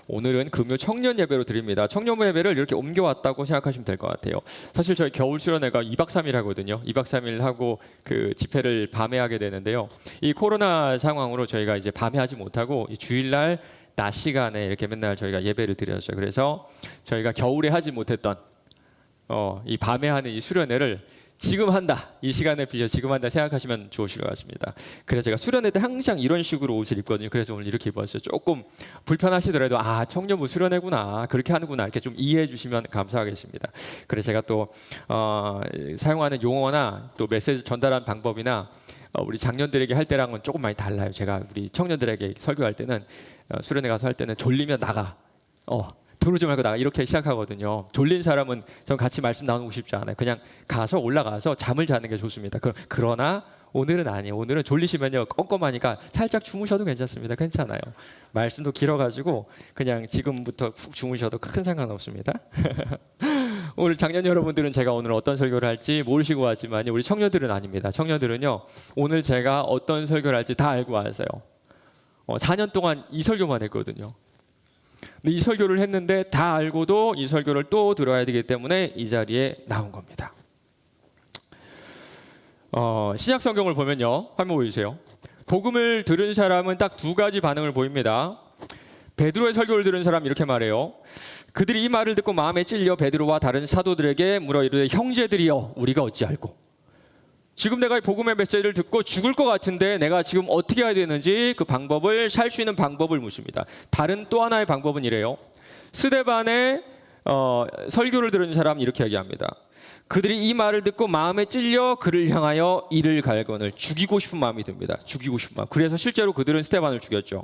오늘은 금요 청년 예배로 드립니다. 청년 예배를 이렇게 옮겨왔다고 생각하시면 될 것 같아요. 사실 저희 겨울 수련회가 2박 3일 하거든요. 2박 3일 하고 그 집회를 밤에 하게 되는데요. 이 코로나 상황으로 저희가 이제 밤에 하지 못하고 이 주일날 낮 시간에 이렇게 맨날 저희가 예배를 드렸어요. 그래서 저희가 겨울에 하지 못했던 이 밤에 하는 이 수련회를 지금 한다, 이 시간을 빌려 지금 한다 생각하시면 좋으실 것 같습니다. 그래서 제가 수련회 때 항상 이런 식으로 옷을 입거든요. 그래서 오늘 이렇게 입었어요. 조금 불편하시더라도 청년부 수련회구나, 그렇게 하는구나, 이렇게 좀 이해해 주시면 감사하겠습니다. 그래서 제가 또 사용하는 용어나 또 메시지 전달하는 방법이나 우리 장년들에게 할 때랑은 조금 많이 달라요. 제가 우리 청년들에게 설교할 때는 수련회 가서 할 때는 졸리면 나가, 들어오지 말고 나가, 이렇게 시작하거든요. 졸린 사람은 전 같이 말씀 나누고 싶지 않아요. 그냥 가서 올라가서 잠을 자는 게 좋습니다. 그러나 오늘은 아니에요. 오늘은 졸리시면요, 껌껌하니까 살짝 주무셔도 괜찮습니다. 괜찮아요. 말씀도 길어가지고 그냥 지금부터 푹 주무셔도 큰 상관없습니다. 오늘 작년 여러분들은 제가 오늘 어떤 설교를 할지 모르시고 왔지만 우리 청년들은 아닙니다. 청년들은요, 오늘 제가 어떤 설교를 할지 다 알고 왔어요. 4년 동안 이 설교만 했거든요. 근데 이 설교를 했는데 다 알고도 이 설교를 또 들어야 되기 때문에 이 자리에 나온 겁니다. 신약 성경을 보면요, 화면 보여주세요. 복음을 들은 사람은 딱 두 가지 반응을 보입니다. 베드로의 설교를 들은 사람 이렇게 말해요. 그들이 이 말을 듣고 마음에 찔려 베드로와 다른 사도들에게 물어 이르되 형제들이여 우리가 어찌할꼬. 지금 내가 이 복음의 메시지를 듣고 죽을 것 같은데 내가 지금 어떻게 해야 되는지 그 방법을, 살 수 있는 방법을 묻습니다. 다른 또 하나의 방법은 이래요. 스데반의 설교를 들은 사람은 이렇게 얘기합니다. 그들이 이 말을 듣고 마음에 찔려 그를 향하여 이를 갈거늘, 죽이고 싶은 마음이 듭니다. 죽이고 싶은 마음. 그래서 실제로 그들은 스데반을 죽였죠.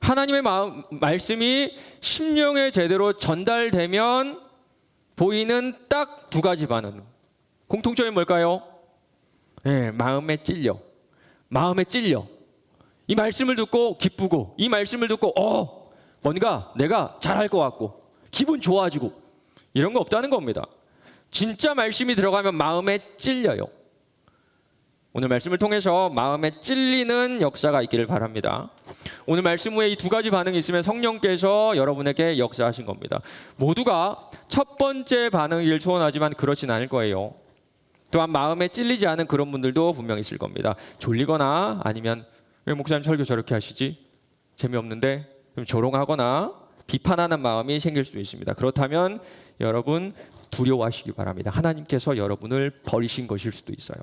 하나님의 말씀이 심령에 제대로 전달되면 보이는 딱 두 가지 반응. 공통점이 뭘까요? 마음에 찔려. 마음에 찔려. 이 말씀을 듣고 기쁘고, 이 말씀을 듣고 뭔가 내가 잘할 것 같고 기분 좋아지고, 이런 거 없다는 겁니다. 진짜 말씀이 들어가면 마음에 찔려요. 오늘 말씀을 통해서 마음에 찔리는 역사가 있기를 바랍니다. 오늘 말씀 후에 이 두 가지 반응이 있으면 성령께서 여러분에게 역사하신 겁니다. 모두가 첫 번째 반응이길 소원하지만 그렇진 않을 거예요. 또한 마음에 찔리지 않은 그런 분들도 분명히 있을 겁니다. 졸리거나 아니면 왜 목사님 설교 저렇게 하시지? 재미없는데? 좀 조롱하거나 비판하는 마음이 생길 수 있습니다. 그렇다면 여러분 두려워하시기 바랍니다. 하나님께서 여러분을 버리신 것일 수도 있어요.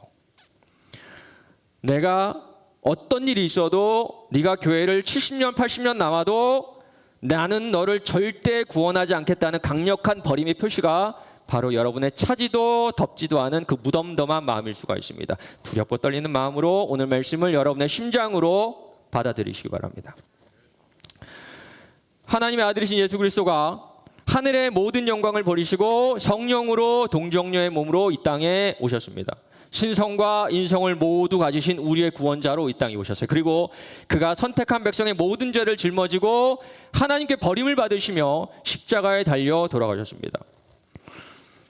내가 어떤 일이 있어도 네가 교회를 70년 80년 나와도 나는 너를 절대 구원하지 않겠다는 강력한 버림의 표시가 바로 여러분의 차지도 덥지도 않은 그 무덤덤한 마음일 수가 있습니다. 두렵고 떨리는 마음으로 오늘 말씀을 여러분의 심장으로 받아들이시기 바랍니다. 하나님의 아들이신 예수 그리스도가 하늘의 모든 영광을 버리시고 성령으로 동정녀의 몸으로 이 땅에 오셨습니다. 신성과 인성을 모두 가지신 우리의 구원자로 이 땅에 오셨어요. 그리고 그가 선택한 백성의 모든 죄를 짊어지고 하나님께 버림을 받으시며 십자가에 달려 돌아가셨습니다.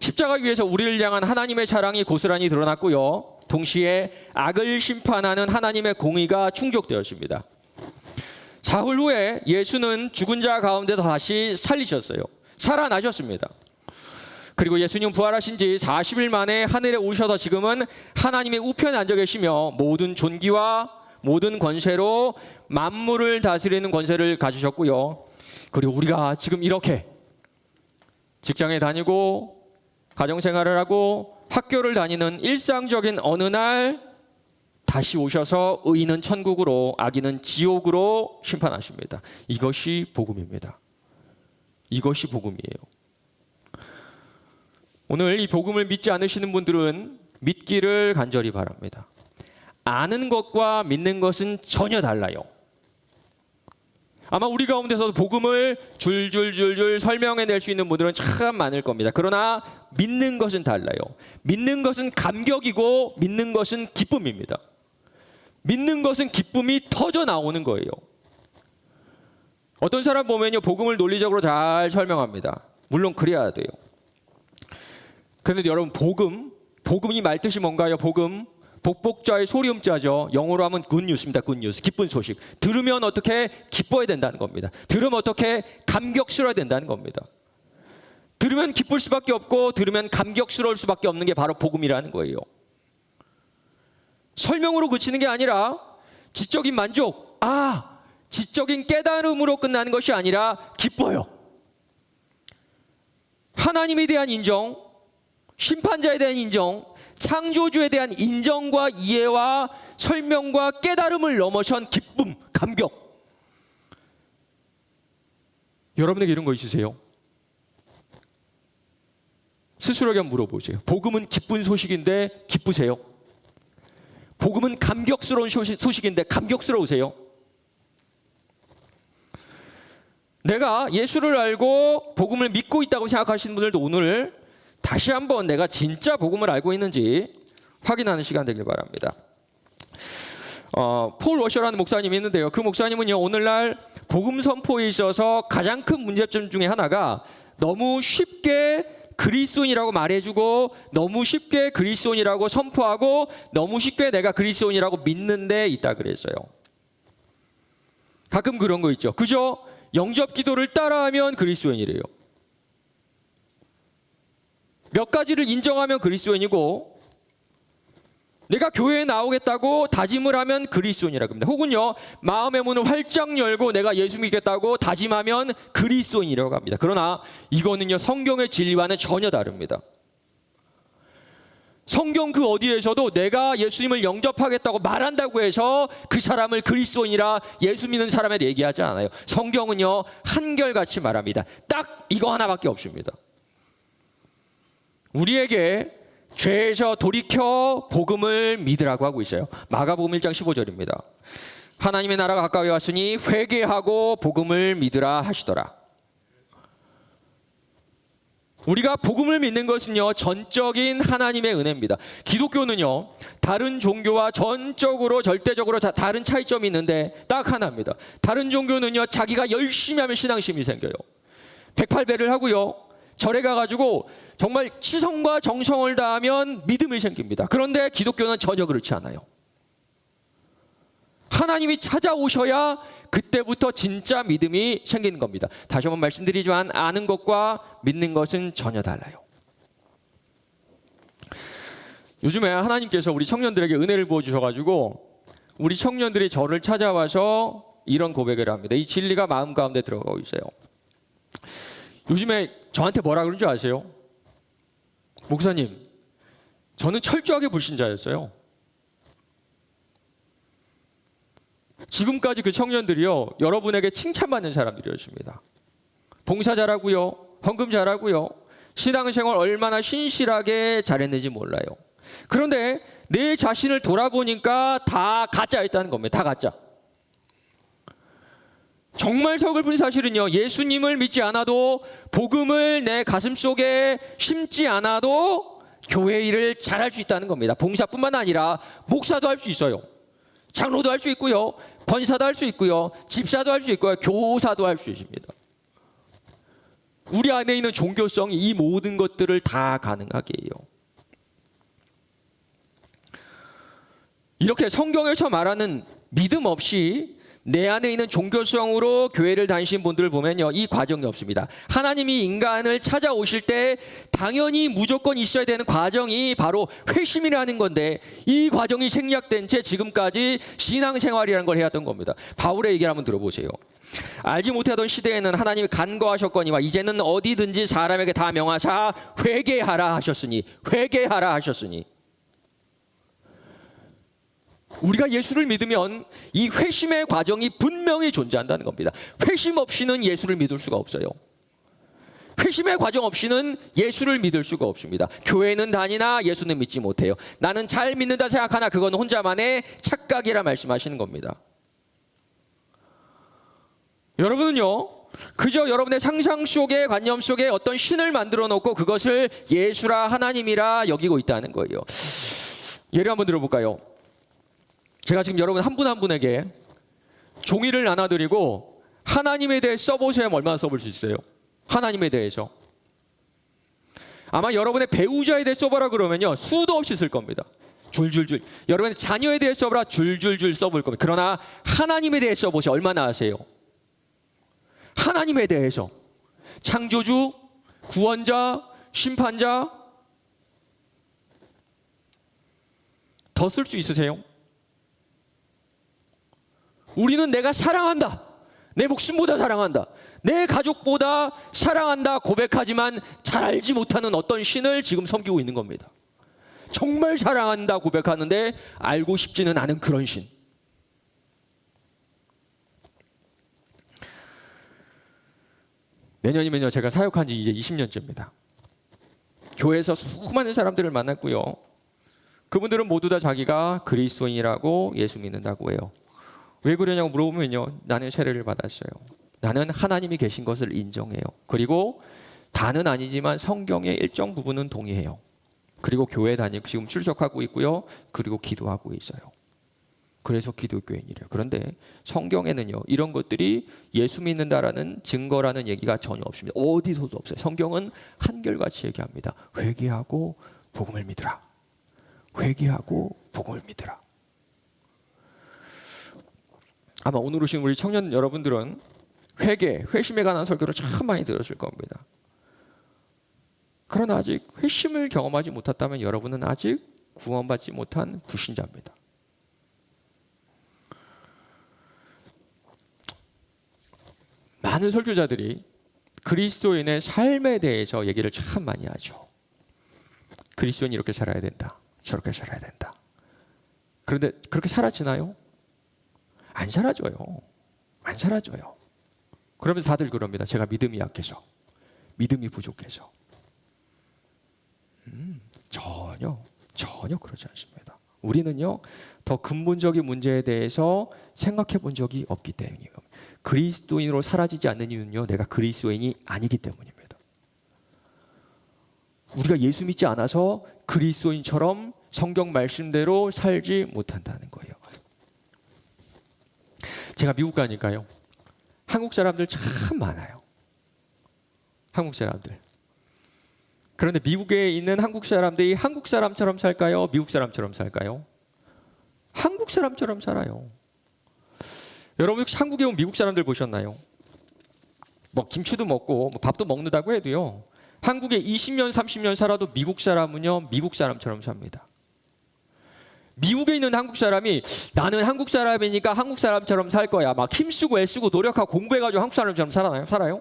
십자가 위에서 우리를 향한 하나님의 사랑이 고스란히 드러났고요, 동시에 악을 심판하는 하나님의 공의가 충족되었습니다. 사흘 후에 예수는 죽은 자 가운데서 다시 살리셨어요. 살아나셨습니다. 그리고 예수님 부활하신 지 40일 만에 하늘에 오셔서 지금은 하나님의 우편에 앉아 계시며 모든 존귀와 모든 권세로 만물을 다스리는 권세를 가지셨고요. 그리고 우리가 지금 이렇게 직장에 다니고 가정생활을 하고 학교를 다니는 일상적인 어느 날 다시 오셔서 의인은 천국으로 악인은 지옥으로 심판하십니다. 이것이 복음입니다. 이것이 복음이에요. 오늘 이 복음을 믿지 않으시는 분들은 믿기를 간절히 바랍니다. 아는 것과 믿는 것은 전혀 달라요. 아마 우리 가운데서도 복음을 줄줄줄줄 설명해낼 수 있는 분들은 참 많을 겁니다. 그러나 믿는 것은 달라요. 믿는 것은 감격이고 믿는 것은 기쁨입니다. 믿는 것은 기쁨이 터져 나오는 거예요. 어떤 사람 보면요, 복음을 논리적으로 잘 설명합니다. 물론 그래야 돼요. 그런데 여러분, 복음 이 말 뜻이 뭔가요? 복음 복복자의 소리음자죠. 영어로 하면 굿뉴스입니다. 굿뉴스. 기쁜 소식. 들으면 어떻게 기뻐야 된다는 겁니다. 들으면 어떻게 감격스러워야 된다는 겁니다. 들으면 기쁠 수밖에 없고 들으면 감격스러울 수밖에 없는 게 바로 복음이라는 거예요. 설명으로 그치는 게 아니라 지적인 만족, 지적인 깨달음으로 끝나는 것이 아니라 기뻐요. 하나님에 대한 인정, 심판자에 대한 인정, 창조주에 대한 인정과 이해와 설명과 깨달음을 넘어선 기쁨, 감격. 여러분에게 이런 거 있으세요? 스스로에게 한번 물어보세요. 복음은 기쁜 소식인데 기쁘세요? 복음은 감격스러운 소식인데 감격스러우세요? 내가 예수를 알고 복음을 믿고 있다고 생각하시는 분들도 오늘 다시 한번 내가 진짜 복음을 알고 있는지 확인하는 시간 되길 바랍니다. 폴 워셔라는 목사님이 있는데요. 그 목사님은요, 오늘날 복음 선포에 있어서 가장 큰 문제점 중에 하나가 너무 쉽게 그리스도인이라고 말해주고 너무 쉽게 그리스도인이라고 선포하고 너무 쉽게 내가 그리스도인이라고 믿는 데 있다 그랬어요. 가끔 그런 거 있죠. 그저 영접 기도를 따라하면 그리스도인이래요. 몇 가지를 인정하면 그리스도인이고 내가 교회에 나오겠다고 다짐을 하면 그리스도인이라고 합니다. 혹은요, 마음의 문을 활짝 열고 내가 예수 믿겠다고 다짐하면 그리스도인이라고 합니다. 그러나 이거는요, 성경의 진리와는 전혀 다릅니다. 성경 그 어디에서도 내가 예수님을 영접하겠다고 말한다고 해서 그 사람을 그리스도인이라 예수 믿는 사람을 얘기하지 않아요. 성경은요, 한결같이 말합니다. 딱 이거 하나밖에 없습니다. 우리에게 죄에서 돌이켜 복음을 믿으라고 하고 있어요. 마가복음 1장 15절입니다. 하나님의 나라가 가까이 왔으니 회개하고 복음을 믿으라 하시더라. 우리가 복음을 믿는 것은요, 전적인 하나님의 은혜입니다. 기독교는요, 다른 종교와 전적으로 절대적으로 다른 차이점이 있는데 딱 하나입니다. 다른 종교는요, 자기가 열심히 하면 신앙심이 생겨요. 108배를 하고요, 절에 가가지고 정말 치성과 정성을 다하면 믿음이 생깁니다. 그런데 기독교는 전혀 그렇지 않아요. 하나님이 찾아오셔야 그때부터 진짜 믿음이 생기는 겁니다. 다시 한번 말씀드리지만 아는 것과 믿는 것은 전혀 달라요. 요즘에 하나님께서 우리 청년들에게 은혜를 부어주셔가지고 우리 청년들이 저를 찾아와서 이런 고백을 합니다. 이 진리가 마음 가운데 들어가고 있어요. 요즘에 저한테 뭐라 그러는 줄 아세요? 목사님, 저는 철저하게 불신자였어요. 지금까지 그 청년들이요, 여러분에게 칭찬받는 사람들이었습니다. 봉사 잘하고요, 헌금 잘하고요, 신앙생활 얼마나 신실하게 잘했는지 몰라요. 그런데 내 자신을 돌아보니까 다 가짜였다는 겁니다. 다 가짜. 정말 서글픈 사실은요, 예수님을 믿지 않아도 복음을 내 가슴 속에 심지 않아도 교회 일을 잘할 수 있다는 겁니다. 봉사뿐만 아니라 목사도 할 수 있어요. 장로도 할 수 있고요, 권사도 할 수 있고요, 집사도 할 수 있고요, 교사도 할 수 있습니다. 우리 안에 있는 종교성이 이 모든 것들을 다 가능하게 해요. 이렇게 성경에서 말하는 믿음 없이 내 안에 있는 종교성으로 교회를 다니신 분들을 보면요, 이 과정이 없습니다. 하나님이 인간을 찾아오실 때 당연히 무조건 있어야 되는 과정이 바로 회심이라는 건데, 이 과정이 생략된 채 지금까지 신앙생활이라는 걸 해왔던 겁니다. 바울의 얘기를 한번 들어보세요. 알지 못하던 시대에는 하나님이 간과하셨거니와 이제는 어디든지 사람에게 다 명하사 회개하라 하셨으니, 회개하라 하셨으니. 우리가 예수를 믿으면 이 회심의 과정이 분명히 존재한다는 겁니다. 회심 없이는 예수를 믿을 수가 없어요. 회심의 과정 없이는 예수를 믿을 수가 없습니다. 교회는 다니나 예수는 믿지 못해요. 나는 잘 믿는다 생각하나 그건 혼자만의 착각이라 말씀하시는 겁니다. 여러분은요, 그저 여러분의 상상 속에, 관념 속에 어떤 신을 만들어 놓고 그것을 예수라 하나님이라 여기고 있다는 거예요. 예를 한번 들어볼까요? 제가 지금 여러분 한 분 한 분에게 종이를 나눠드리고 하나님에 대해 써보세요. 얼마나 써볼 수 있어요? 하나님에 대해서. 아마 여러분의 배우자에 대해 써보라 그러면요, 수도 없이 쓸 겁니다. 줄줄줄. 여러분 자녀에 대해 써보라 줄줄줄 써볼 겁니다. 그러나 하나님에 대해 써보세요. 얼마나 아세요? 하나님에 대해서 창조주, 구원자, 심판자 더 쓸 수 있으세요? 우리는 내가 사랑한다. 내 목숨보다 사랑한다. 내 가족보다 사랑한다 고백하지만 잘 알지 못하는 어떤 신을 지금 섬기고 있는 겁니다. 정말 사랑한다 고백하는데 알고 싶지는 않은 그런 신. 내년이면요 제가 사역한 지 이제 20년째입니다. 교회에서 수많은 사람들을 만났고요. 그분들은 모두 다 자기가 그리스도인이라고 예수 믿는다고 해요. 왜 그러냐고 물어보면요. 나는 세례를 받았어요. 나는 하나님이 계신 것을 인정해요. 그리고 다는 아니지만 성경의 일정 부분은 동의해요. 그리고 교회 다니고 지금 출석하고 있고요. 그리고 기도하고 있어요. 그래서 기독교인이래요. 그런데 성경에는요. 이런 것들이 예수 믿는다라는 증거라는 얘기가 전혀 없습니다. 어디서도 없어요. 성경은 한결같이 얘기합니다. 회개하고 복음을 믿으라. 회개하고 복음을 믿으라. 아마 오늘 오신 우리 청년 여러분들은 회개, 회심에 관한 설교를 참 많이 들었을 겁니다. 그러나 아직 회심을 경험하지 못했다면 여러분은 아직 구원받지 못한 불신자입니다. 많은 설교자들이 그리스도인의 삶에 대해서 얘기를 참 많이 하죠. 그리스도인이 이렇게 살아야 된다. 저렇게 살아야 된다. 그런데 그렇게 사라지나요? 안 사라져요. 안 사라져요. 그러면서 다들 그럽니다. 제가 믿음이 약해서, 믿음이 부족해서. 전혀 그러지 않습니다. 우리는요, 더 근본적인 문제에 대해서 생각해 본 적이 없기 때문이에요. 그리스도인으로 사라지지 않는 이유는요, 내가 그리스도인이 아니기 때문입니다. 우리가 예수 믿지 않아서 그리스도인처럼 성경 말씀대로 살지 못한다는 거예요. 제가 미국 가니까요, 한국 사람들 참 많아요. 한국 사람들. 그런데 미국에 있는 한국 사람들이 한국 사람처럼 살까요? 미국 사람처럼 살까요? 한국 사람처럼 살아요. 여러분 혹시 한국에 온 미국 사람들 보셨나요? 뭐 김치도 먹고 뭐 밥도 먹는다고 해도요, 한국에 20년 30년 살아도 미국 사람은요 미국 사람처럼 삽니다. 미국에 있는 한국 사람이 나는 한국 사람이니까 한국 사람처럼 살 거야 막 힘쓰고 애쓰고 노력하고 공부해가지고 한국 사람처럼 살아요?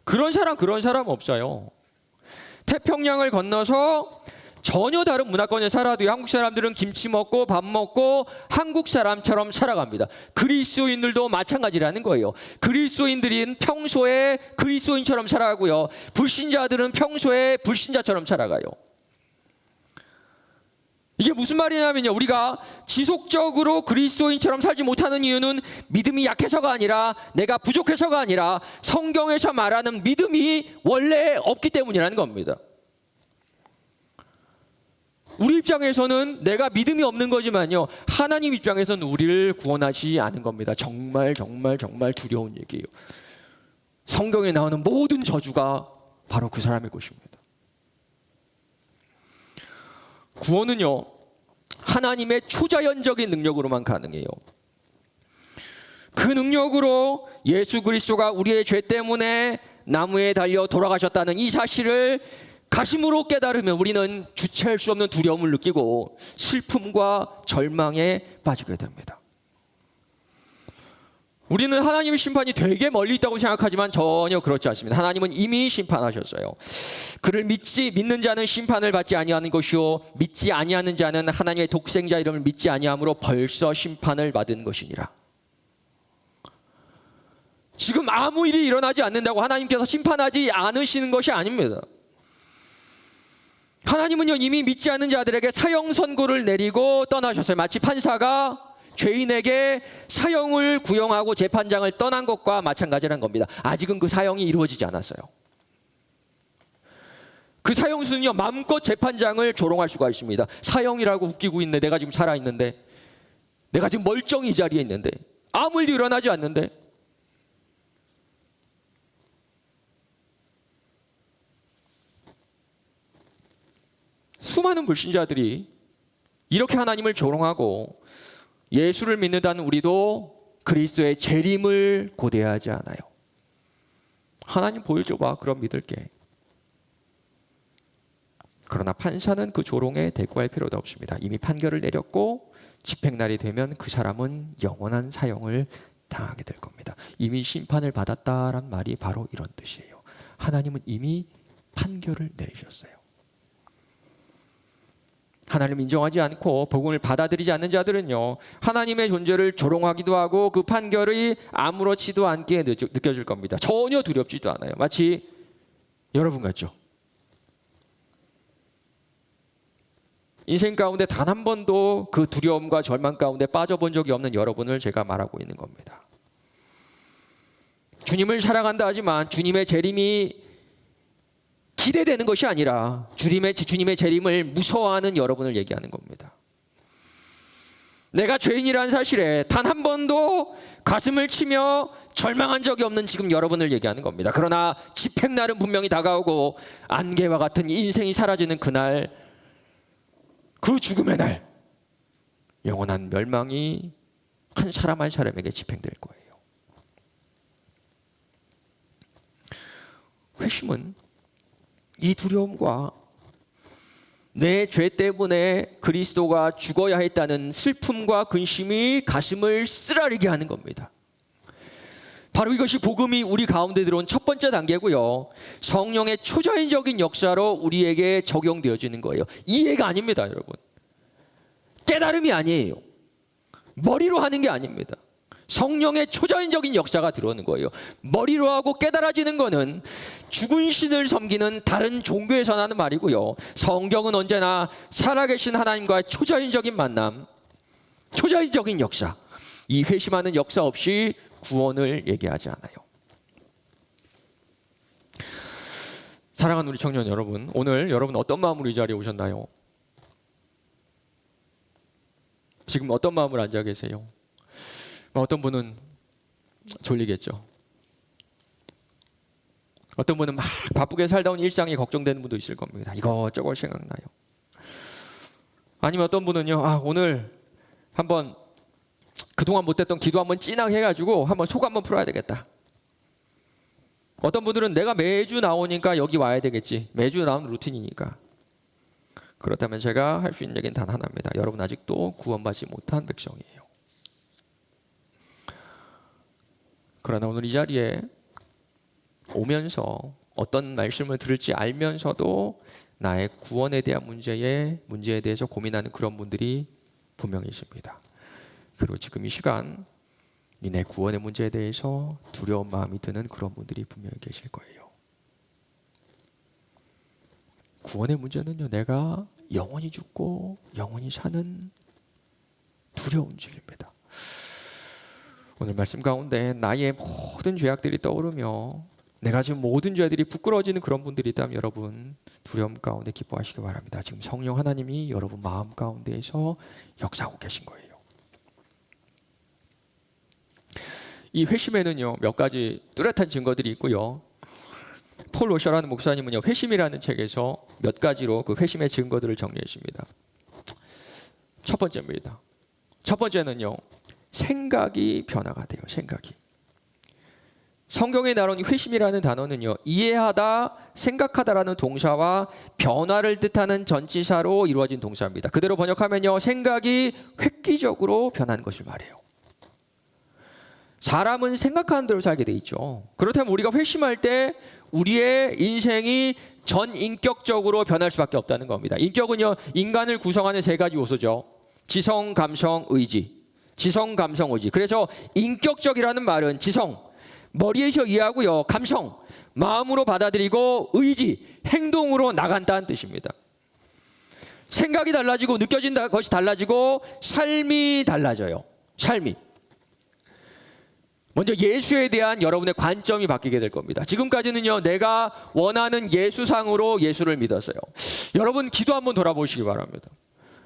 그런 사람 없어요. 태평양을 건너서 전혀 다른 문화권에 살아도 한국 사람들은 김치 먹고 밥 먹고 한국 사람처럼 살아갑니다. 그리스도인들도 마찬가지라는 거예요. 그리스도인들은 평소에 그리스도인처럼 살아가고요, 불신자들은 평소에 불신자처럼 살아가요. 이게 무슨 말이냐면요, 우리가 지속적으로 그리스도인처럼 살지 못하는 이유는 믿음이 약해서가 아니라, 내가 부족해서가 아니라 성경에서 말하는 믿음이 원래 없기 때문이라는 겁니다. 우리 입장에서는 내가 믿음이 없는 거지만요, 하나님 입장에서는 우리를 구원하시지 않은 겁니다. 정말 두려운 얘기예요. 성경에 나오는 모든 저주가 바로 그 사람의 것입니다. 구원은요, 하나님의 초자연적인 능력으로만 가능해요. 그 능력으로 예수 그리스도가 우리의 죄 때문에 나무에 달려 돌아가셨다는 이 사실을 가심으로 깨달으면 우리는 주체할 수 없는 두려움을 느끼고 슬픔과 절망에 빠지게 됩니다. 우리는 하나님의 심판이 되게 멀리 있다고 생각하지만 전혀 그렇지 않습니다. 하나님은 이미 심판하셨어요. 그를 믿는 자는 심판을 받지 아니하는 것이요, 믿지 아니하는 자는 하나님의 독생자 이름을 믿지 아니함으로 벌써 심판을 받은 것이니라. 지금 아무 일이 일어나지 않는다고 하나님께서 심판하지 않으시는 것이 아닙니다. 하나님은요, 이미 믿지 않는 자들에게 사형 선고를 내리고 떠나셨어요. 마치 판사가 죄인에게 사형을 구형하고 재판장을 떠난 것과 마찬가지라는 겁니다. 아직은 그 사형이 이루어지지 않았어요. 그 사형수는요, 마음껏 재판장을 조롱할 수가 있습니다. 사형이라고 웃기고 있네. 내가 지금 살아있는데, 내가 지금 멀쩡히 이 자리에 있는데, 아무 일도 일어나지 않는데. 수많은 불신자들이 이렇게 하나님을 조롱하고 예수를 믿는다는 우리도 그리스도의 재림을 고대하지 않아요. 하나님 보여줘봐, 그럼 믿을게. 그러나 판사는 그 조롱에 대꾸할 필요도 없습니다. 이미 판결을 내렸고 집행날이 되면 그 사람은 영원한 사형을 당하게 될 겁니다. 이미 심판을 받았다란 말이 바로 이런 뜻이에요. 하나님은 이미 판결을 내리셨어요. 하나님을 인정하지 않고 복음을 받아들이지 않는 자들은요, 하나님의 존재를 조롱하기도 하고 그 판결이 아무렇지도 않게 느껴질 겁니다. 전혀 두렵지도 않아요. 마치 여러분 같죠? 인생 가운데 단 한 번도 그 두려움과 절망 가운데 빠져본 적이 없는 여러분을 제가 말하고 있는 겁니다. 주님을 사랑한다 하지만 주님의 재림이 기대되는 것이 아니라 주님의 재림을 무서워하는 여러분을 얘기하는 겁니다. 내가 죄인이라는 사실에 단 한 번도 가슴을 치며 절망한 적이 없는 지금 여러분을 얘기하는 겁니다. 그러나 집행날은 분명히 다가오고 안개와 같은 인생이 사라지는 그날, 그 죽음의 날, 영원한 멸망이 한 사람 한 사람에게 집행될 거예요. 회심은 이 두려움과 내 죄 때문에 그리스도가 죽어야 했다는 슬픔과 근심이 가슴을 쓰라리게 하는 겁니다. 바로 이것이 복음이 우리 가운데 들어온 첫 번째 단계고요. 성령의 초자연적인 역사로 우리에게 적용되어지는 거예요. 이해가 아닙니다, 여러분. 깨달음이 아니에요. 머리로 하는 게 아닙니다. 성령의 초자연적인 역사가 들어오는 거예요. 머리로 하고 깨달아지는 거는 죽은 신을 섬기는 다른 종교에서 나는 말이고요. 성경은 언제나 살아계신 하나님과의 초자연적인 만남, 초자연적인 역사, 이 회심하는 역사 없이 구원을 얘기하지 않아요. 사랑하는 우리 청년 여러분, 오늘 여러분 어떤 마음으로 이 자리에 오셨나요? 지금 어떤 마음으로 앉아 계세요? 어떤 분은 졸리겠죠. 어떤 분은 막 바쁘게 살다 온 일상이 걱정되는 분도 있을 겁니다. 이것저것 생각나요. 아니면 어떤 분은요, 오늘 한번 그동안 못했던 기도 한번 진하게 해가지고 한번 속 한번 풀어야 되겠다. 어떤 분들은 내가 매주 나오니까 여기 와야 되겠지. 매주 나오는 루틴이니까. 그렇다면 제가 할 수 있는 얘기는 단 하나입니다. 여러분 아직도 구원받지 못한 백성이에요. 그러나 오늘 이 자리에 오면서 어떤 말씀을 들을지 알면서도 나의 구원에 대한 문제에 대해서 고민하는 그런 분들이 분명히 있습니다. 그리고 지금 이 시간 내 구원의 문제에 대해서 두려운 마음이 드는 그런 분들이 분명히 계실 거예요. 구원의 문제는요, 내가 영원히 죽고 영원히 사는 두려운 질입니다. 오늘 말씀 가운데 나의 모든 죄악들이 떠오르며 내가 지금 모든 죄들이 부끄러워지는 그런 분들이 있다면 여러분 두려움 가운데 기뻐하시기 바랍니다. 지금 성령 하나님이 여러분 마음 가운데에서 역사하고 계신 거예요. 이 회심에는요, 몇 가지 뚜렷한 증거들이 있고요. 폴 로셔라는 목사님은요, 회심이라는 책에서 몇 가지로 그 회심의 증거들을 정리했습니다. 첫 번째입니다. 첫 번째는요, 생각이 변화가 돼요. 생각이. 성경에 나온 회심이라는 단어는요, 이해하다, 생각하다라는 동사와 변화를 뜻하는 전치사로 이루어진 동사입니다. 그대로 번역하면요, 생각이 획기적으로 변한 것을 말해요. 사람은 생각하는 대로 살게 돼 있죠. 그렇다면 우리가 회심할 때 우리의 인생이 전인격적으로 변할 수밖에 없다는 겁니다. 인격은요, 인간을 구성하는 세 가지 요소죠. 지성, 감성, 의지. 지성, 감성, 의지. 그래서 인격적이라는 말은 지성, 머리에서 이해하고요. 감성, 마음으로 받아들이고, 의지, 행동으로 나간다는 뜻입니다. 생각이 달라지고 느껴진 것이 달라지고 삶이 달라져요. 삶이. 먼저 예수에 대한 여러분의 관점이 바뀌게 될 겁니다. 지금까지는요, 내가 원하는 예수상으로 예수를 믿었어요. 여러분 기도 한번 돌아보시기 바랍니다.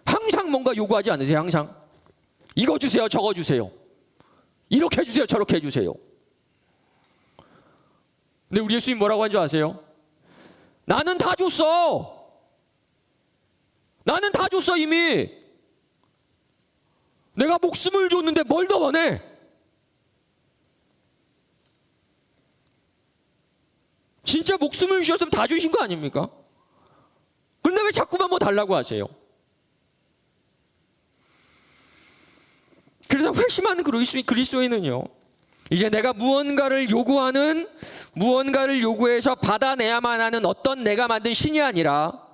항상 뭔가 요구하지 않으세요? 항상 이거 주세요, 저거 주세요, 이렇게 해주세요, 저렇게 해주세요. 근데 우리 예수님 뭐라고 한 줄 아세요? 나는 다 줬어. 나는 다 줬어 이미. 내가 목숨을 줬는데 뭘 더 원해? 진짜 목숨을 주셨으면 다 주신 거 아닙니까? 그런데 왜 자꾸만 뭐 달라고 하세요? 그래서 회심하는 그리스도인은요, 이제 내가 무언가를 요구해서 받아내야만 하는 어떤 내가 만든 신이 아니라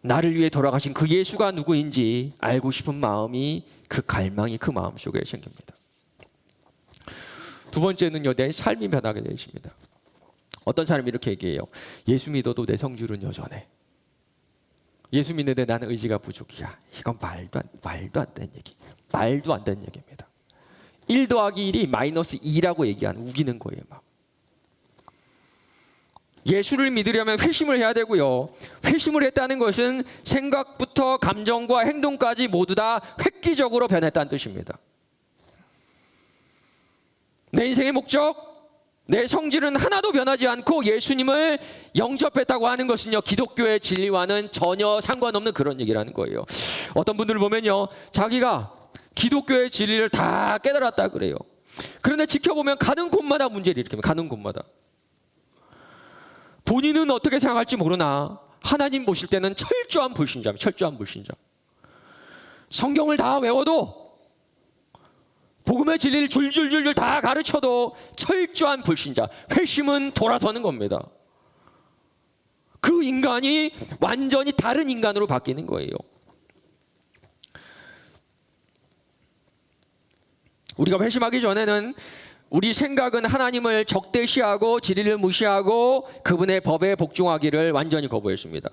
나를 위해 돌아가신 그 예수가 누구인지 알고 싶은 마음이, 그 갈망이 그 마음속에 생깁니다. 두 번째는요, 내 삶이 변하게 되십니다. 어떤 사람이 이렇게 얘기해요. 예수 믿어도 내 성질은 여전해. 예수 믿는데 나는 의지가 부족이야. 이건 말도 안 되는 얘기. 말도 안 되는 얘기입니다. 1 더하기 1이 마이너스 2라고 얘기하는, 우기는 거예요. 막. 예수를 믿으려면 회심을 해야 되고요. 회심을 했다는 것은 생각부터 감정과 행동까지 모두 다 획기적으로 변했다는 뜻입니다. 내 인생의 목적, 내 성질은 하나도 변하지 않고 예수님을 영접했다고 하는 것은요, 기독교의 진리와는 전혀 상관없는 그런 얘기라는 거예요. 어떤 분들을 보면요, 자기가 기독교의 진리를 다 깨달았다 그래요. 그런데 지켜보면 가는 곳마다 문제를 일으킵니다. 가는 곳마다. 본인은 어떻게 생각할지 모르나 하나님 보실 때는 철저한 불신자입니다. 철저한 불신자. 성경을 다 외워도, 복음의 진리를 줄줄줄줄 다 가르쳐도 철저한 불신자. 회심은 돌아서는 겁니다. 그 인간이 완전히 다른 인간으로 바뀌는 거예요. 우리가 회심하기 전에는 우리 생각은 하나님을 적대시하고 진리를 무시하고 그분의 법에 복종하기를 완전히 거부했습니다.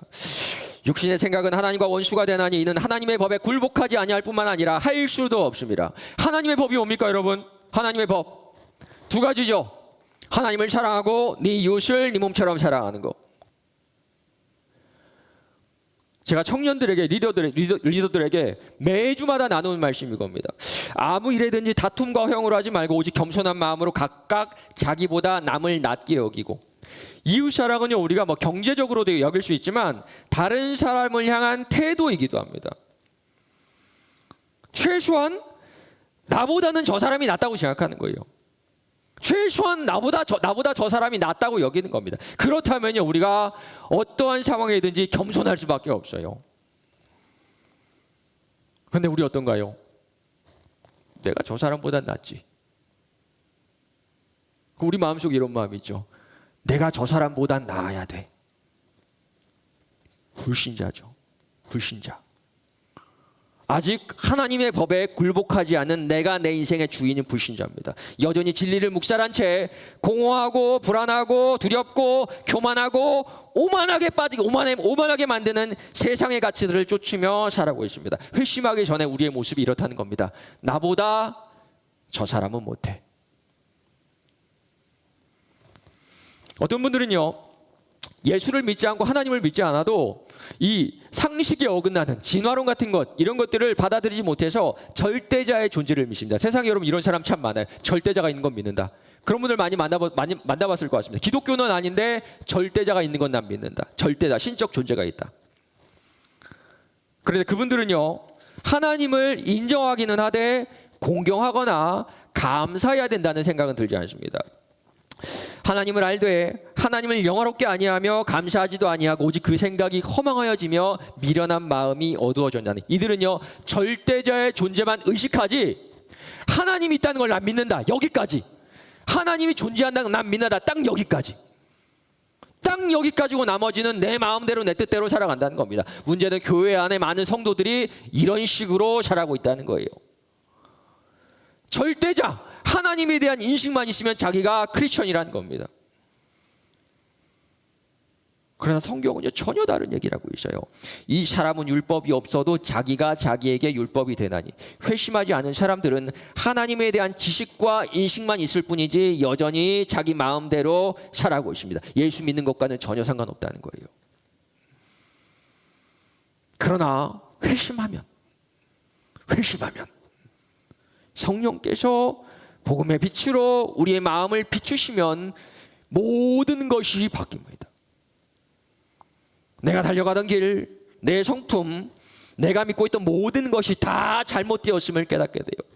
육신의 생각은 하나님과 원수가 되나니 이는 하나님의 법에 굴복하지 아니할 뿐만 아니라 할 수도 없습니다. 하나님의 법이 뭡니까 여러분? 하나님의 법 두 가지죠. 하나님을 사랑하고 네 이웃을 네 몸처럼 사랑하는 거. 제가 청년들에게, 리더들에게 매주마다 나누는 말씀이 이겁니다. 아무 일에든지 다툼과 허용을 하지 말고 오직 겸손한 마음으로 각각 자기보다 남을 낮게 여기고, 이웃사랑은요, 우리가 뭐 경제적으로도 여길 수 있지만 다른 사람을 향한 태도이기도 합니다. 최소한 나보다는 저 사람이 낫다고 생각하는 거예요. 최소한 나보다 저 사람이 낫다고 여기는 겁니다. 그렇다면요, 우리가 어떠한 상황이든지 겸손할 수밖에 없어요. 그런데 우리 어떤가요? 내가 저 사람보다 낫지. 우리 마음속에 이런 마음이 있죠. 내가 저 사람보다 나아야 돼. 불신자죠. 불신자. 아직 하나님의 법에 굴복하지 않은 내가 내 인생의 주인인 불신자입니다. 여전히 진리를 묵살한 채 공허하고 불안하고 두렵고 교만하고 오만하게 만드는 세상의 가치들을 쫓으며 살아가고 있습니다. 회심하기 전에 우리의 모습이 이렇다는 겁니다. 나보다 저 사람은 못해. 어떤 분들은요, 예수를 믿지 않고 하나님을 믿지 않아도 이 상식에 어긋나는 진화론 같은 것, 이런 것들을 받아들이지 못해서 절대자의 존재를 믿습니다. 세상에 여러분 이런 사람 참 많아요. 절대자가 있는 건 믿는다. 그런 분들 많이 만나봤을 것 같습니다. 기독교는 아닌데 절대자가 있는 건 난 믿는다. 절대자, 신적 존재가 있다. 그런데 그분들은요, 하나님을 인정하기는 하되 공경하거나 감사해야 된다는 생각은 들지 않습니다. 하나님을 알되 하나님을 영화롭게 아니하며 감사하지도 아니하고 오직 그 생각이 허망하여지며 미련한 마음이 어두워졌나니, 이들은요, 절대자의 존재만 의식하지 하나님이 있다는 걸 난 믿는다, 여기까지. 하나님이 존재한다는 걸 난 믿는다, 딱 여기까지. 딱 여기까지고 나머지는 내 마음대로 내 뜻대로 살아간다는 겁니다. 문제는 교회 안에 많은 성도들이 이런 식으로 살아가고 있다는 거예요. 절대자, 하나님에 대한 인식만 있으면 자기가 크리스천이라는 겁니다. 그러나 성경은요, 전혀 다른 얘기를 하고 있어요. 이 사람은 율법이 없어도 자기가 자기에게 율법이 되나니, 회심하지 않은 사람들은 하나님에 대한 지식과 인식만 있을 뿐이지 여전히 자기 마음대로 살아가고 있습니다. 예수 믿는 것과는 전혀 상관없다는 거예요. 그러나 회심하면 성령께서 복음의 빛으로 우리의 마음을 비추시면 모든 것이 바뀝니다. 내가 달려가던 길, 내 성품, 내가 믿고 있던 모든 것이 다 잘못되었음을 깨닫게 돼요.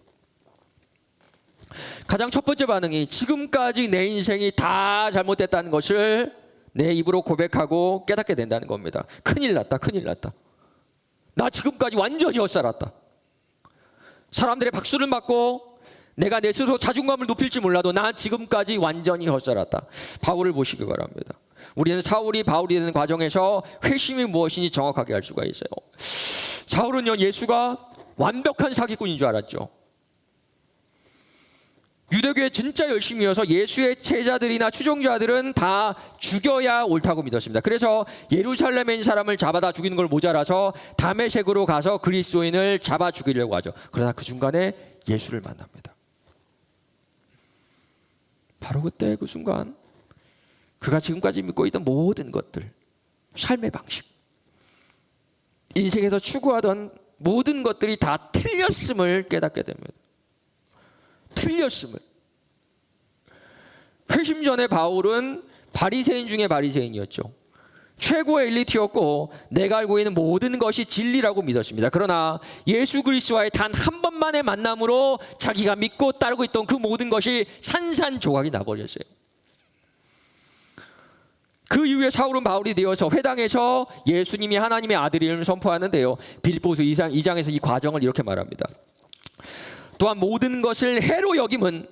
가장 첫 번째 반응이 지금까지 내 인생이 다 잘못됐다는 것을 내 입으로 고백하고 깨닫게 된다는 겁니다. 큰일 났다, 큰일 났다. 나 지금까지 완전히 헛살았다. 사람들의 박수를 받고 내가 내 스스로 자존감을 높일지 몰라도 난 지금까지 완전히 헛살았다. 바울을 보시기 바랍니다. 우리는 사울이 바울이 되는 과정에서 회심이 무엇인지 정확하게 알 수가 있어요. 사울은요, 예수가 완벽한 사기꾼인 줄 알았죠. 유대교에 진짜 열심히 이어서 예수의 제자들이나 추종자들은 다 죽여야 옳다고 믿었습니다. 그래서 예루살렘에 있는 사람을 잡아다 죽이는 걸 모자라서 다메섹으로 가서 그리스도인을 잡아 죽이려고 하죠. 그러나 그 중간에 예수를 만납니다. 바로 그때 그 순간 그가 지금까지 믿고 있던 모든 것들, 삶의 방식, 인생에서 추구하던 모든 것들이 다 틀렸음을 깨닫게 됩니다. 틀렸음을. 회심 전에 바울은 바리새인 중에 바리새인이었죠. 최고의 엘리트였고 내가 알고 있는 모든 것이 진리라고 믿었습니다. 그러나 예수 그리스도와의 단 한 번만의 만남으로 자기가 믿고 따르고 있던 그 모든 것이 산산조각이 나버렸어요. 그 이후에 사울은 바울이 되어서 회당에서 예수님이 하나님의 아들임을 선포하는데요. 빌립보서 2장에서 이 과정을 이렇게 말합니다. 또한 모든 것을 해로 여김은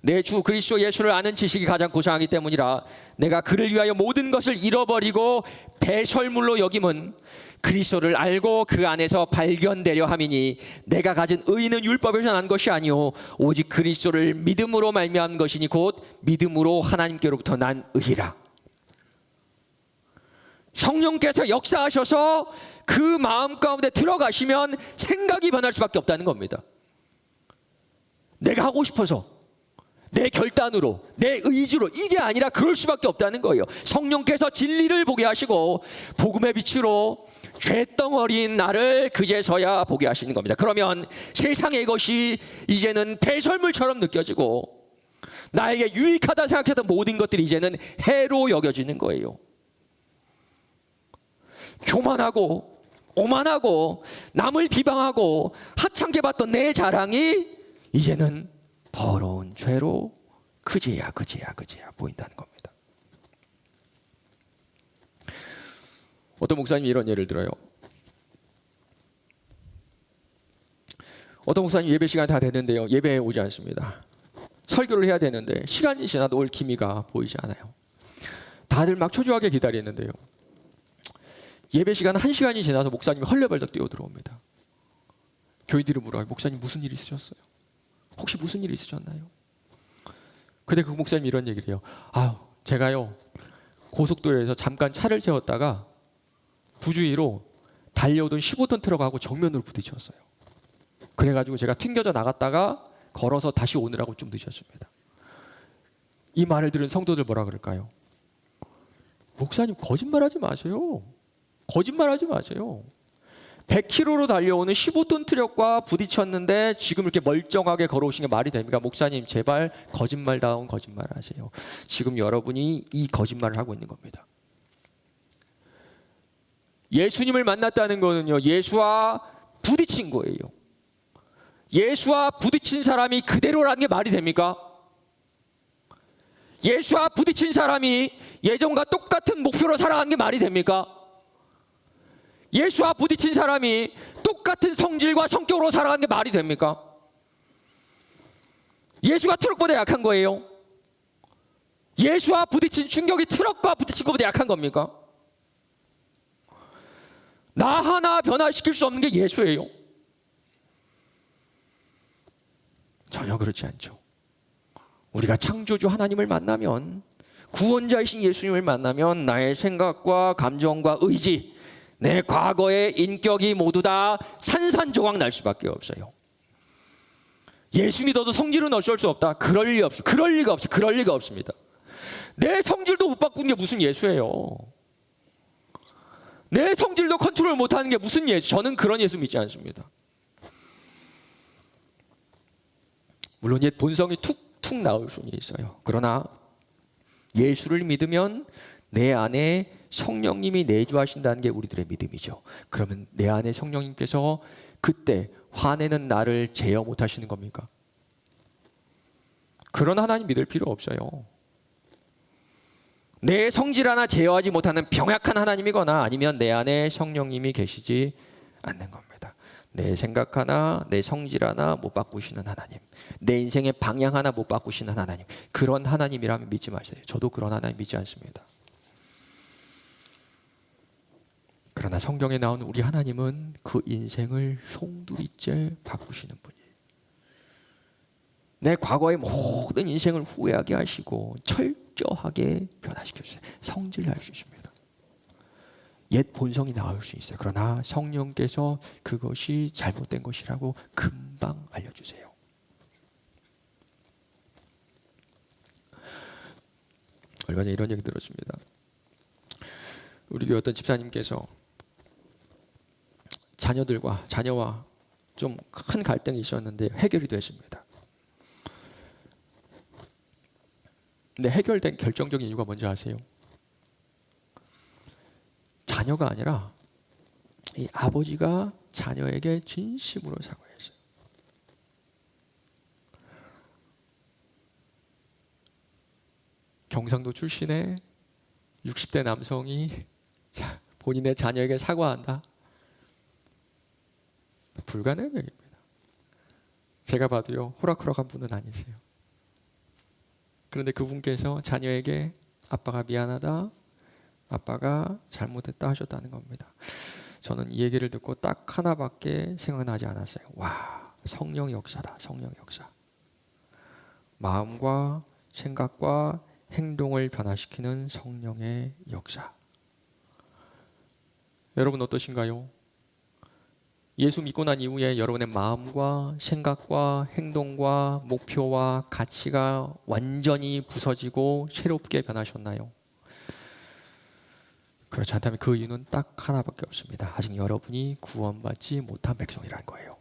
내 주 그리스도 예수를 아는 지식이 가장 고상하기 때문이라. 내가 그를 위하여 모든 것을 잃어버리고 배설물로 여김은 그리스도를 알고 그 안에서 발견되려 함이니 내가 가진 의는 율법에서 난 것이 아니요 오직 그리스도를 믿음으로 말미암은 것이니 곧 믿음으로 하나님께로부터 난 의라. 성령께서 역사하셔서 그 마음 가운데 들어가시면 생각이 변할 수밖에 없다는 겁니다. 내가 하고 싶어서, 내 결단으로, 내 의지로, 이게 아니라 그럴 수밖에 없다는 거예요. 성령께서 진리를 보게 하시고 복음의 빛으로 죄덩어리인 나를 그제서야 보게 하시는 겁니다. 그러면 세상의 것이 이제는 배설물처럼 느껴지고 나에게 유익하다 생각했던 모든 것들이 이제는 해로 여겨지는 거예요. 교만하고 오만하고 남을 비방하고 하찮게 봤던 내 자랑이 이제는 더러운 죄로 그제야 보인다는 겁니다. 어떤 목사님이 이런 예를 들어요. 어떤 목사님 예배 시간이 다 됐는데요, 예배에 오지 않습니다. 설교를 해야 되는데 시간이 지나도 올 기미가 보이지 않아요. 다들 막 초조하게 기다리는데요, 예배 시간 1시간이 지나서 목사님이 헐레벌떡 뛰어 들어옵니다. 교인들이 물어요. 목사님 무슨 일 있으셨어요? 혹시 무슨 일 있으셨나요? 근데 그 목사님이 이런 얘기를 해요. 제가요 고속도로에서 잠깐 차를 세웠다가 부주의로 달려오던 15톤 트럭하고 정면으로 부딪혔어요. 그래가지고 제가 튕겨져 나갔다가 걸어서 다시 오느라고 좀 늦었습니다. 이 말을 들은 성도들 뭐라 그럴까요? 목사님 거짓말하지 마세요. 거짓말하지 마세요. 100km로 달려오는 15톤 트럭과 부딪혔는데 지금 이렇게 멀쩡하게 걸어오신 게 말이 됩니까? 목사님 제발 거짓말다운 거짓말 하세요. 지금 여러분이 이 거짓말을 하고 있는 겁니다. 예수님을 만났다는 거는요, 예수와 부딪힌 거예요. 예수와 부딪힌 사람이 그대로라는 게 말이 됩니까? 예수와 부딪힌 사람이 예전과 똑같은 목표로 살아가는 게 말이 됩니까? 예수와 부딪힌 사람이 똑같은 성질과 성격으로 살아가는 게 말이 됩니까? 예수가 트럭보다 약한 거예요? 예수와 부딪힌 충격이 트럭과 부딪힌 것보다 약한 겁니까? 나 하나 변화시킬 수 없는 게 예수예요? 전혀 그렇지 않죠. 우리가 창조주 하나님을 만나면, 구원자이신 예수님을 만나면 나의 생각과 감정과 의지, 내 과거의 인격이 모두 다 산산조각 날 수밖에 없어요. 예수 믿어도 성질은 어쩔 수 없다. 그럴 리가 없습니다. 내 성질도 못 바꾸는 게 무슨 예수예요? 내 성질도 컨트롤 못하는 게 무슨 예수? 저는 그런 예수 믿지 않습니다. 물론 옛 본성이 툭툭 나올 수는 있어요. 그러나 예수를 믿으면 내 안에 성령님이 내주하신다는 게 우리들의 믿음이죠. 그러면 내 안에 성령님께서 그때 화내는 나를 제어 못하시는 겁니까? 그런 하나님 믿을 필요 없어요. 내 성질 하나 제어하지 못하는 병약한 하나님이거나 아니면 내 안에 성령님이 계시지 않는 겁니다. 내 생각 하나, 내 성질 하나 못 바꾸시는 하나님, 내 인생의 방향 하나 못 바꾸시는 하나님, 그런 하나님이라면 믿지 마세요. 저도 그런 하나님 믿지 않습니다. 그러나 성경에 나오는 우리 하나님은 그 인생을 송두리째 바꾸시는 분이에요. 내 과거의 모든 인생을 후회하게 하시고 철저하게 변화시켜주세요. 성질날 수 있습니다. 옛 본성이 나올 수 있어요. 그러나 성령께서 그것이 잘못된 것이라고 금방 알려주세요. 얼마 전에 이런 얘기 들었습니다. 우리 교회 어떤 집사님께서 자녀와 좀 큰 갈등이 있었는데 해결이 됐습니다. 근데 해결된 결정적인 이유가 뭔지 아세요? 자녀가 아니라 이 아버지가 자녀에게 진심으로 사과했어요. 경상도 출신의 60대 남성이 본인의 자녀에게 사과한다? 불가능한 얘기입니다. 제가 봐도요, 호락호락한 분은 아니세요. 그런데 그분께서 자녀에게 아빠가 미안하다, 아빠가 잘못했다 하셨다는 겁니다. 저는 이 얘기를 듣고 딱 하나밖에 생각나지 않았어요. 와, 성령의 역사다. 성령의 역사. 마음과 생각과 행동을 변화시키는 성령의 역사. 여러분 어떠신가요? 예수 믿고 난 이후에 여러분의 마음과 생각과 행동과 목표와 가치가 완전히 부서지고 새롭게 변하셨나요? 그렇지 않다면 그 이유는 딱 하나밖에 없습니다. 아직 여러분이 구원받지 못한 백성이라는 거예요.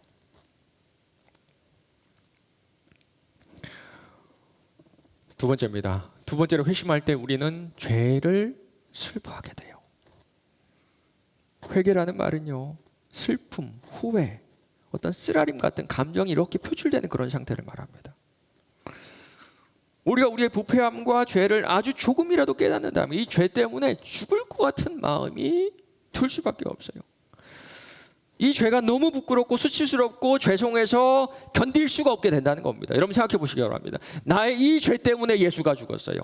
두 번째입니다. 두 번째로 회심할 때 우리는 죄를 슬퍼하게 돼요. 회개라는 말은요, 슬픔, 후회, 어떤 쓰라림 같은 감정이 이렇게 표출되는 그런 상태를 말합니다. 우리가 우리의 부패함과 죄를 아주 조금이라도 깨닫는다면 이 죄 때문에 죽을 것 같은 마음이 들 수밖에 없어요. 이 죄가 너무 부끄럽고 수치스럽고 죄송해서 견딜 수가 없게 된다는 겁니다. 여러분 생각해 보시기 바랍니다. 나의 이 죄 때문에 예수가 죽었어요.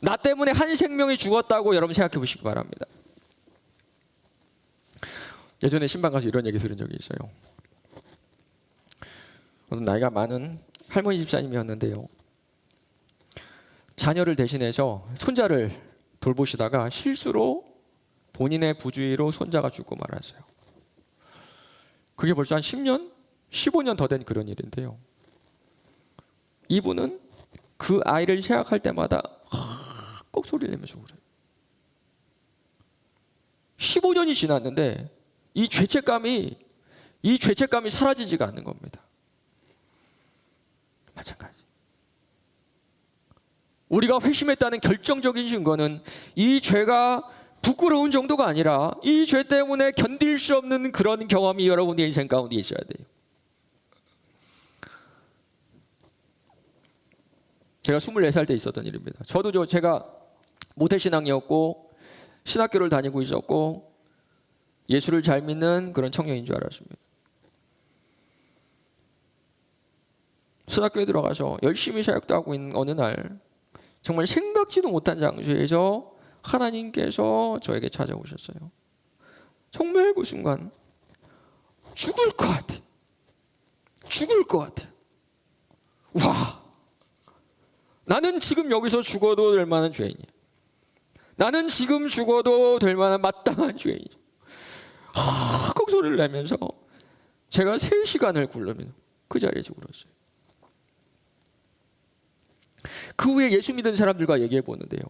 나 때문에 한 생명이 죽었다고 여러분 생각해 보시기 바랍니다. 예전에 신방 가서 이런 얘기 들은 적이 있어요. 어떤 나이가 많은 할머니 집사님이었는데요, 자녀를 대신해서 손자를 돌보시다가 실수로 본인의 부주의로 손자가 죽고 말았어요. 그게 벌써 한 10년, 15년 더 된 그런 일인데요, 이분은 그 아이를 생각할 때마다 꼭 소리를 내면서 울어요. 15년이 지났는데 이 죄책감이 사라지지가 않는 겁니다. 마찬가지. 우리가 회심했다는 결정적인 증거는 이 죄가 부끄러운 정도가 아니라 이 죄 때문에 견딜 수 없는 그런 경험이 여러분의 인생 가운데 있어야 돼요. 제가 24살 때 있었던 일입니다. 저도 제가 모태신앙이었고 신학교를 다니고 있었고 예수를 잘 믿는 그런 청년인 줄 알았습니다. 신학교에 들어가서 열심히 사역도 하고 있는 어느 날 정말 생각지도 못한 장소에서 하나님께서 저에게 찾아오셨어요. 정말 그 순간 죽을 것 같아. 죽을 것 같아. 와, 나는 지금 여기서 죽어도 될 만한 죄인이야. 나는 지금 죽어도 될 만한 마땅한 죄인이야. 꼭 소리를 내면서 제가 3시간을 굴르면 그 자리에서 울었어요. 그 후에 예수 믿은 사람들과 얘기해 보는데요,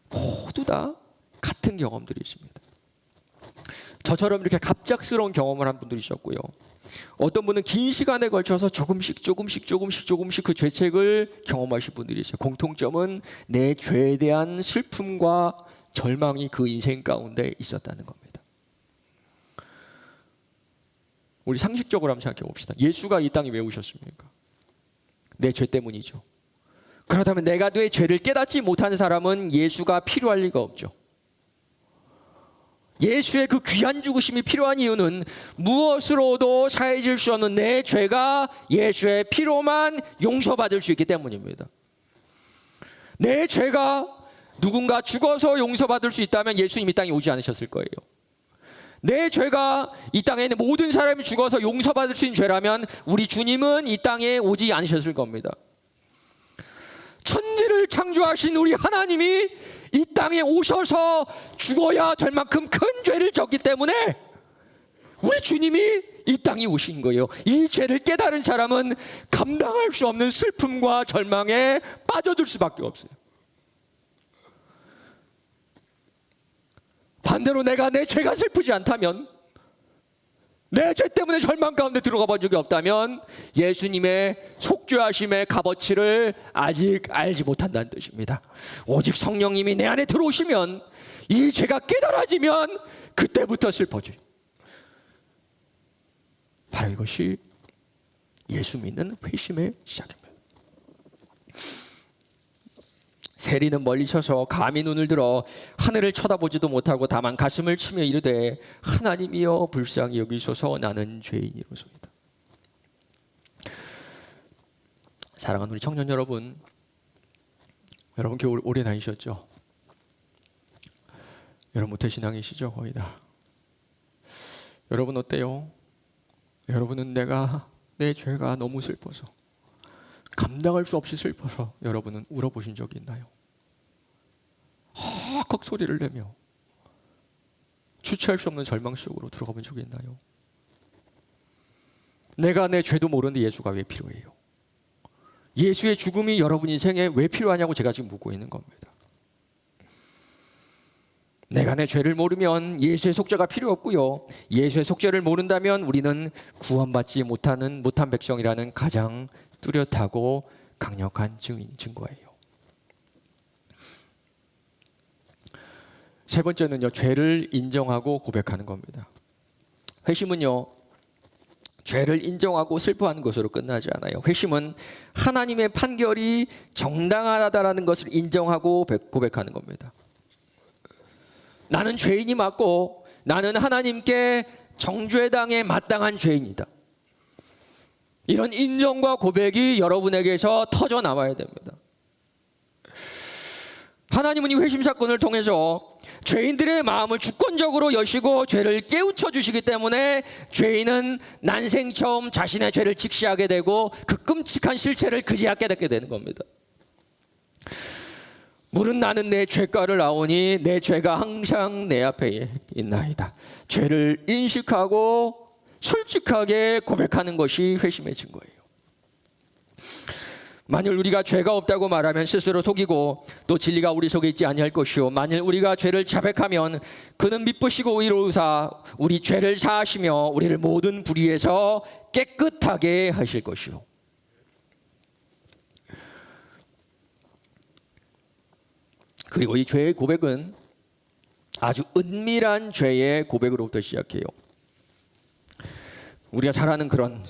모두 다 같은 경험들이 있습니다. 저처럼 이렇게 갑작스러운 경험을 한 분들이 있었고요, 어떤 분은 긴 시간에 걸쳐서 조금씩 그 죄책을 경험하신 분들이 있어요. 공통점은 내 죄에 대한 슬픔과 절망이 그 인생 가운데 있었다는 겁니다. 우리 상식적으로 한번 생각해 봅시다. 예수가 이 땅에 왜 오셨습니까? 내 죄 때문이죠. 그렇다면 내가 내 죄를 깨닫지 못하는 사람은 예수가 필요할 리가 없죠. 예수의 그 귀한 죽으심이 필요한 이유는 무엇으로도 사해질 수 없는 내 죄가 예수의 피로만 용서받을 수 있기 때문입니다. 내 죄가 누군가 죽어서 용서받을 수 있다면 예수님이 이 땅에 오지 않으셨을 거예요. 내 죄가 이 땅에 있는 모든 사람이 죽어서 용서받을 수 있는 죄라면 우리 주님은 이 땅에 오지 않으셨을 겁니다. 천지를 창조하신 우리 하나님이 이 땅에 오셔서 죽어야 될 만큼 큰 죄를 졌기 때문에 우리 주님이 이 땅에 오신 거예요. 이 죄를 깨달은 사람은 감당할 수 없는 슬픔과 절망에 빠져들 수밖에 없어요. 반대로 내가 내 죄가 슬프지 않다면, 내 죄 때문에 절망 가운데 들어가 본 적이 없다면 예수님의 속죄하심의 값어치를 아직 알지 못한다는 뜻입니다. 오직 성령님이 내 안에 들어오시면, 이 죄가 깨달아지면 그때부터 슬퍼져요. 바로 이것이 예수 믿는 회심의 시작입니다. 세리는 멀리 서서 감히 눈을 들어 하늘을 쳐다보지도 못하고 다만 가슴을 치며 이르되 하나님이여 불쌍히 여기소서 나는 죄인이로소이다. 사랑하는 우리 청년 여러분, 여러분 교회 오래 다니셨죠? 여러분 모태신앙이시죠? 거의 다. 여러분 어때요? 여러분은 내 죄가 너무 슬퍼서, 감당할 수 없이 슬퍼서 여러분은 울어보신 적이 있나요? 헉헉 소리를 내며 주체할 수 없는 절망 속으로 들어가 본 적이 있나요? 내가 내 죄도 모르는데 예수가 왜 필요해요? 예수의 죽음이 여러분 인생에 왜 필요하냐고 제가 지금 묻고 있는 겁니다. 내가 내 죄를 모르면 예수의 속죄가 필요 없고요, 예수의 속죄를 모른다면 우리는 구원받지 못한 백성이라는 가장 뚜렷하고 강력한 증거예요. 세 번째는요, 죄를 인정하고 고백하는 겁니다. 회심은요, 죄를 인정하고 슬퍼하는 것으로 끝나지 않아요. 회심은 하나님의 판결이 정당하다라는 것을 인정하고 고백하는 겁니다. 나는 죄인이 맞고 나는 하나님께 정죄당에 마땅한 죄인이다. 이런 인정과 고백이 여러분에게서 터져 나와야 됩니다. 하나님은 이 회심 사건을 통해서 죄인들의 마음을 주권적으로 여시고 죄를 깨우쳐 주시기 때문에 죄인은 난생 처음 자신의 죄를 직시하게 되고 그 끔찍한 실체를 그제야 깨닫게 되는 겁니다. 물은 나는 내 죄가를 아오니 내 죄가 항상 내 앞에 있나이다. 죄를 인식하고 솔직하게 고백하는 것이 회심의 증거예요. 만일 우리가 죄가 없다고 말하면 스스로 속이고 또 진리가 우리 속에 있지 아니할 것이요, 만일 우리가 죄를 자백하면 그는 미쁘시고 의로우사 우리 죄를 사하시며 우리를 모든 불의에서 깨끗하게 하실 것이요. 그리고 이 죄의 고백은 아주 은밀한 죄의 고백으로부터 시작해요. 우리가 잘 아는 그런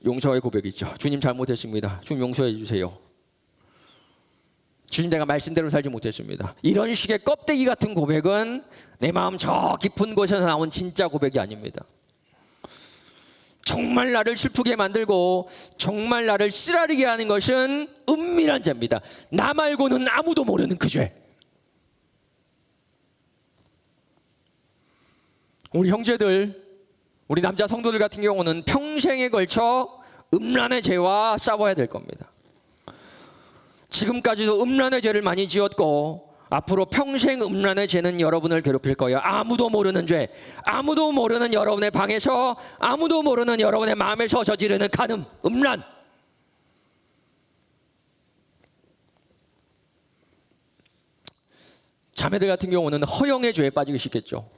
용서의 고백이 있죠. 주님 잘못했습니다. 주님 용서해 주세요. 주님 내가 말씀대로 살지 못했습니다. 이런 식의 껍데기 같은 고백은 내 마음 저 깊은 곳에서 나온 진짜 고백이 아닙니다. 정말 나를 슬프게 만들고 정말 나를 쓰라리게 하는 것은 은밀한 죄입니다. 나 말고는 아무도 모르는 그 죄. 우리 형제들, 우리 남자 성도들 같은 경우는 평생에 걸쳐 음란의 죄와 싸워야 될 겁니다. 지금까지도 음란의 죄를 많이 지었고 앞으로 평생 음란의 죄는 여러분을 괴롭힐 거예요. 아무도 모르는 죄, 아무도 모르는 여러분의 방에서, 아무도 모르는 여러분의 마음에서 저지르는 간음, 음란. 자매들 같은 경우는 허영의 죄에 빠지기 쉽겠죠.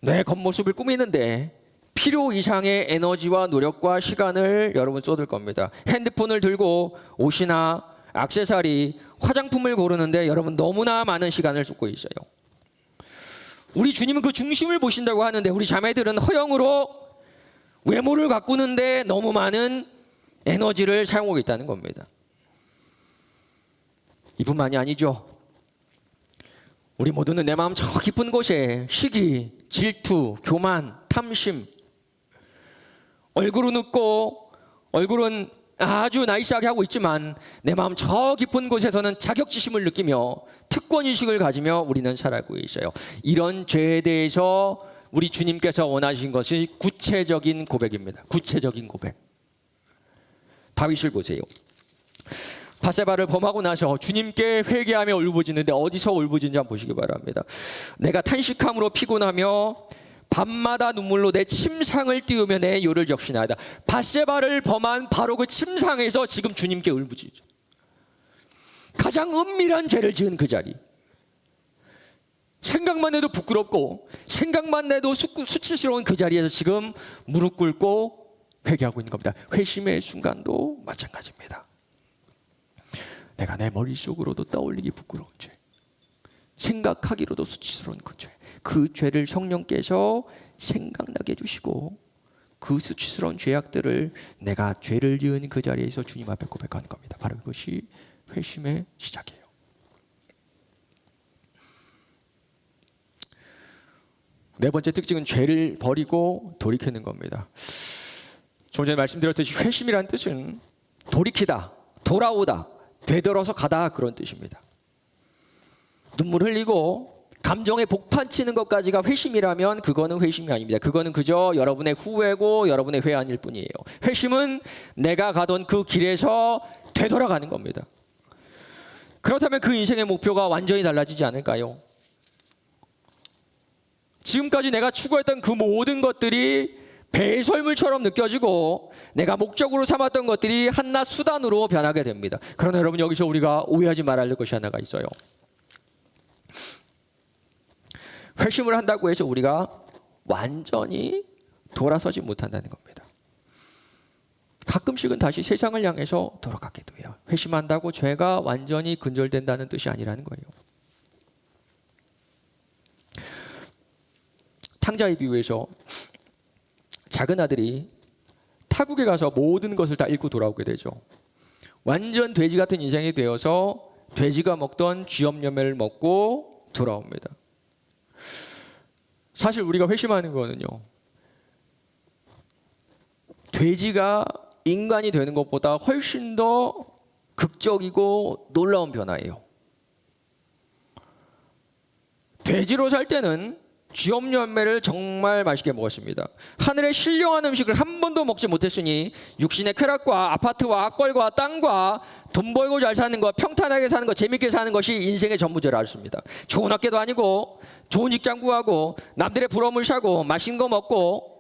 내 겉모습을 꾸미는데 필요 이상의 에너지와 노력과 시간을 여러분 쏟을 겁니다. 핸드폰을 들고 옷이나 액세서리, 화장품을 고르는데 여러분 너무나 많은 시간을 쏟고 있어요. 우리 주님은 그 중심을 보신다고 하는데 우리 자매들은 허영으로 외모를 가꾸는데 너무 많은 에너지를 사용하고 있다는 겁니다. 이뿐만이 아니죠. 우리 모두는 내 마음 저 깊은 곳에 시기, 질투, 교만, 탐심, 얼굴은 웃고 얼굴은 아주 나이스하게 하고 있지만 내 마음 저 깊은 곳에서는 자격지심을 느끼며 특권의식을 가지며 우리는 살아가고 있어요. 이런 죄에 대해서 우리 주님께서 원하신 것이 구체적인 고백입니다. 구체적인 고백. 다윗을 보세요. 바세바를 범하고 나서 주님께 회개하며 울부짖는데 어디서 울부짖는지 한번 보시기 바랍니다. 내가 탄식함으로 피곤하며 밤마다 눈물로 내 침상을 띄우며 내 요를 적시나이다. 바세바를 범한 바로 그 침상에서 지금 주님께 울부짖죠. 가장 은밀한 죄를 지은 그 자리. 생각만 해도 부끄럽고 생각만 해도 수치스러운 그 자리에서 지금 무릎 꿇고 회개하고 있는 겁니다. 회심의 순간도 마찬가지입니다. 내가 내 머릿속으로도 떠올리기 부끄러운 죄, 생각하기로도 수치스러운 그 죄, 그 죄를 성령께서 생각나게 해주시고 그 수치스러운 죄악들을 내가 죄를 지은 그 자리에서 주님 앞에 고백하는 겁니다. 바로 이것이 회심의 시작이에요. 네 번째 특징은 죄를 버리고 돌이키는 겁니다. 좀 전에 말씀드렸듯이 회심이란 뜻은 돌이키다, 돌아오다, 되돌아서 가다 그런 뜻입니다. 눈물 흘리고 감정에 복판치는 것까지가 회심이라면 그거는 회심이 아닙니다. 그거는 그저 여러분의 후회고 여러분의 회한일 뿐이에요. 회심은 내가 가던 그 길에서 되돌아가는 겁니다. 그렇다면 그 인생의 목표가 완전히 달라지지 않을까요? 지금까지 내가 추구했던 그 모든 것들이 배설물처럼 느껴지고 내가 목적으로 삼았던 것들이 한낱 수단으로 변하게 됩니다. 그러나 여러분 여기서 우리가 오해하지 말아야 할 것이 하나가 있어요. 회심을 한다고 해서 우리가 완전히 돌아서지 못한다는 겁니다. 가끔씩은 다시 세상을 향해서 돌아가기도 해요. 회심한다고 죄가 완전히 근절된다는 뜻이 아니라는 거예요. 탕자의 비유에서 작은 아들이 타국에 가서 모든 것을 다 잃고 돌아오게 되죠. 완전 돼지 같은 인생이 되어서 돼지가 먹던 쥐염염매를 먹고 돌아옵니다. 사실 우리가 회심하는 거는요, 돼지가 인간이 되는 것보다 훨씬 더 극적이고 놀라운 변화예요. 돼지로 살 때는 쥐염염매를 정말 맛있게 먹었습니다. 하늘의 신령한 음식을 한 번도 먹지 못했으니 육신의 쾌락과 아파트와 학벌과 땅과 돈 벌고 잘 사는 것, 평탄하게 사는 것, 재밌게 사는 것이 인생의 전부줄 알았습니다. 좋은 학교도 아니고 좋은 직장 구하고 남들의 부러움을 사고 맛있는 거 먹고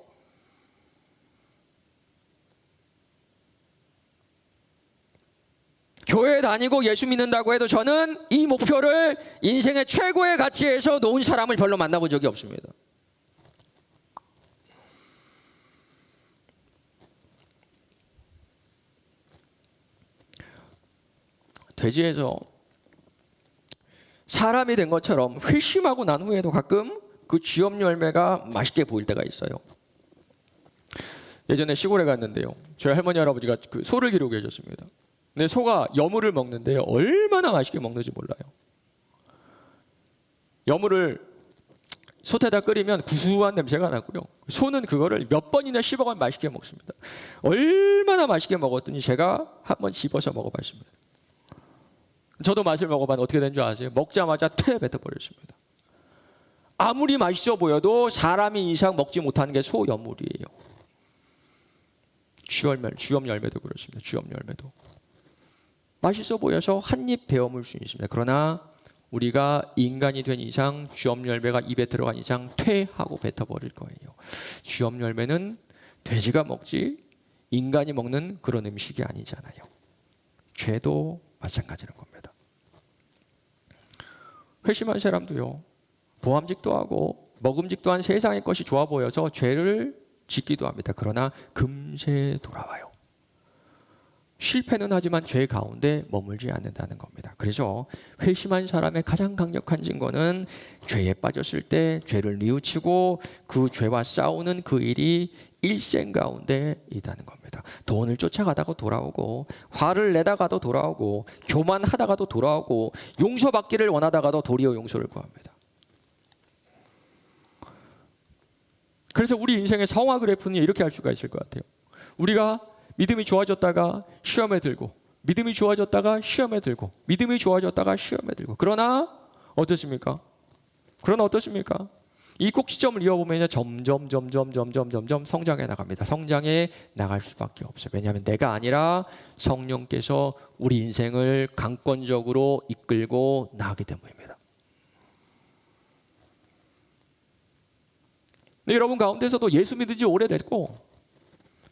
교회 다니고 예수 믿는다고 해도 저는 이 목표를 인생의 최고의 가치에서 놓은 사람을 별로 만나본 적이 없습니다. 돼지에서 사람이 된 것처럼 회심하고 난 후에도 가끔 그 쥐염 열매가 맛있게 보일 때가 있어요. 예전에 시골에 갔는데요, 저희 할머니 할아버지가 그 소를 기르고 계셨습니다. 근데 소가 여물을 먹는데요, 얼마나 맛있게 먹는지 몰라요. 여물을 솥에다 끓이면 구수한 냄새가 나고요, 소는 그거를 몇 번이나 씹어가면 맛있게 먹습니다. 얼마나 맛있게 먹었더니 제가 한번 집어서 먹어봤습니다. 저도 맛을 먹어봤는데 어떻게 된 줄 아세요? 먹자마자 퇴 뱉어버렸습니다. 아무리 맛있어 보여도 사람이 이상 먹지 못하는 게 소 여물이에요. 쥐염 열매도 그렇습니다. 쥐염 열매도 맛있어 보여서 한 입 베어 물 수 있습니다. 그러나 우리가 인간이 된 이상 쥐염 열매가 입에 들어간 이상 퇴하고 뱉어버릴 거예요. 쥐염 열매는 돼지가 먹지 인간이 먹는 그런 음식이 아니잖아요. 죄도 마찬가지는 겁니다. 회심한 사람도요, 보암직도 하고 먹음직도 한 세상의 것이 좋아 보여서 죄를 짓기도 합니다. 그러나 금세 돌아와요. 실패는 하지만 죄 가운데 머물지 않는다는 겁니다. 그래서 회심한 사람의 가장 강력한 증거는 죄에 빠졌을 때 죄를 뉘우치고 그 죄와 싸우는 그 일이 일생 가운데 있다는 겁니다. 돈을 쫓아가다가 돌아오고, 화를 내다가도 돌아오고, 교만하다가도 돌아오고, 용서받기를 원하다가도 도리어 용서를 구합니다. 그래서 우리 인생의 성화 그래프는 이렇게 할 수가 있을 것 같아요. 우리가 믿음이 좋아졌다가 시험에 들고, 믿음이 좋아졌다가 시험에 들고, 믿음이 좋아졌다가 시험에 들고. 그러나 어떻습니까? 이 꼭지점을 이어보면 점점 성장해 나갑니다. 성장해 나갈 수밖에 없어요. 왜냐하면 내가 아니라 성령께서 우리 인생을 강권적으로 이끌고 나가기 때문입니다. 근데 여러분 가운데서도 예수 믿은 지 오래됐고,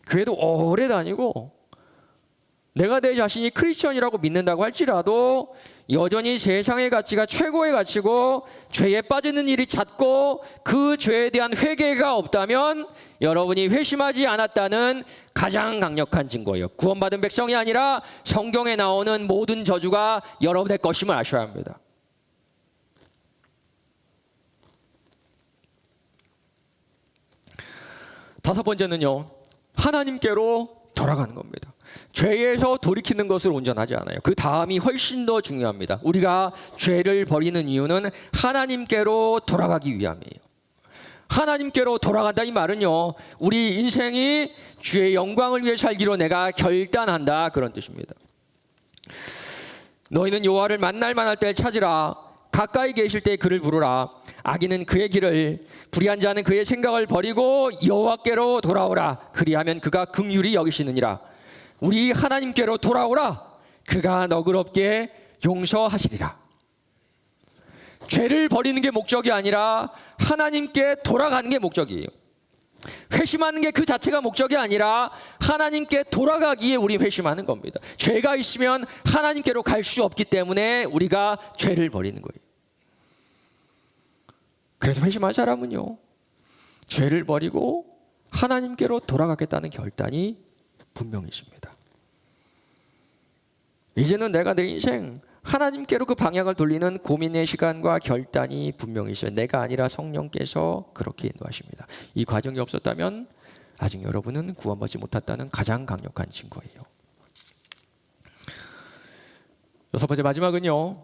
교회도 오래 다니고, 내가 내 자신이 크리스천이라고 믿는다고 할지라도 여전히 세상의 가치가 최고의 가치고 죄에 빠지는 일이 잦고 그 죄에 대한 회개가 없다면 여러분이 회심하지 않았다는 가장 강력한 증거예요. 구원받은 백성이 아니라 성경에 나오는 모든 저주가 여러분의 것임을 아셔야 합니다. 다섯 번째는요, 하나님께로 돌아가는 겁니다. 죄에서 돌이키는 것을 온전하지 않아요. 그 다음이 훨씬 더 중요합니다. 우리가 죄를 버리는 이유는 하나님께로 돌아가기 위함이에요. 하나님께로 돌아간다 이 말은요, 우리 인생이 주의 영광을 위해 살기로 내가 결단한다, 그런 뜻입니다. 너희는 여호와를 만날 만할 때 찾으라. 가까이 계실 때 그를 부르라. 악인은 그의 길을, 불의한 자는 그의 생각을 버리고 여호와께로 돌아오라. 그리하면 그가 긍휼히 여기시느니라. 우리 하나님께로 돌아오라. 그가 너그럽게 용서하시리라. 죄를 버리는 게 목적이 아니라 하나님께 돌아가는 게 목적이에요. 회심하는 게 그 자체가 목적이 아니라 하나님께 돌아가기에 우리 회심하는 겁니다. 죄가 있으면 하나님께로 갈 수 없기 때문에 우리가 죄를 버리는 거예요. 그래서 회심한 사람은요, 죄를 버리고 하나님께로 돌아가겠다는 결단이 분명히 있습니다. 이제는 내가 내 인생 하나님께로 그 방향을 돌리는 고민의 시간과 결단이 분명히 있어요. 내가 아니라 성령께서 그렇게 인도하십니다. 이 과정이 없었다면 아직 여러분은 구원받지 못했다는 가장 강력한 증거예요. 여섯 번째, 마지막은요,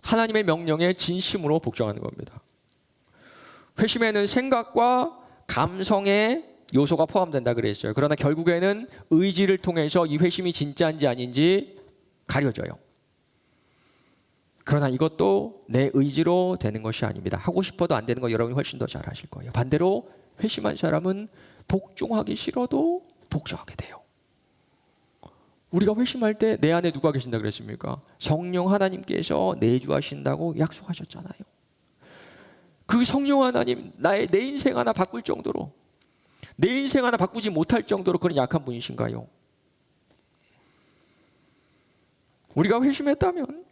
하나님의 명령에 진심으로 복종하는 겁니다. 회심에는 생각과 감성의 요소가 포함된다 그랬어요. 그러나 결국에는 의지를 통해서 이 회심이 진짜인지 아닌지 가려져요. 그러나 이것도 내 의지로 되는 것이 아닙니다. 하고 싶어도 안 되는 거 여러분이 훨씬 더 잘 아실 거예요. 반대로 회심한 사람은 복종하기 싫어도 복종하게 돼요. 우리가 회심할 때 내 안에 누가 계신다 그랬습니까? 성령 하나님께서 내주하신다고 약속하셨잖아요. 그 성령 하나님, 내 인생 하나 바꿀 정도로, 내 인생 하나 바꾸지 못할 정도로 그런 약한 분이신가요? 우리가 회심했다면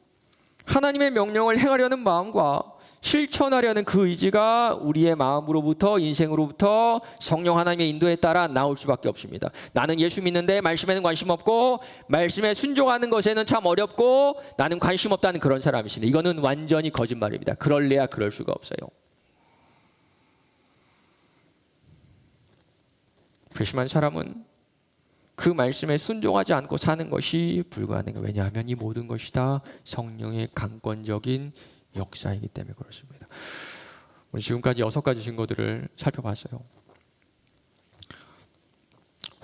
하나님의 명령을 행하려는 마음과 실천하려는 그 의지가 우리의 마음으로부터, 인생으로부터 성령 하나님의 인도에 따라 나올 수밖에 없습니다. 나는 예수 믿는데 말씀에는 관심 없고 말씀에 순종하는 것에는 참 어렵고 나는 관심 없다는 그런 사람이신데, 이거는 완전히 거짓말입니다. 그럴래야 그럴 수가 없어요. 회심한 사람은 그 말씀에 순종하지 않고 사는 것이 불가능해요. 왜냐하면 이 모든 것이 다 성령의 강권적인 역사이기 때문에 그렇습니다. 우리 지금까지 6가지 증거들을 살펴봤어요.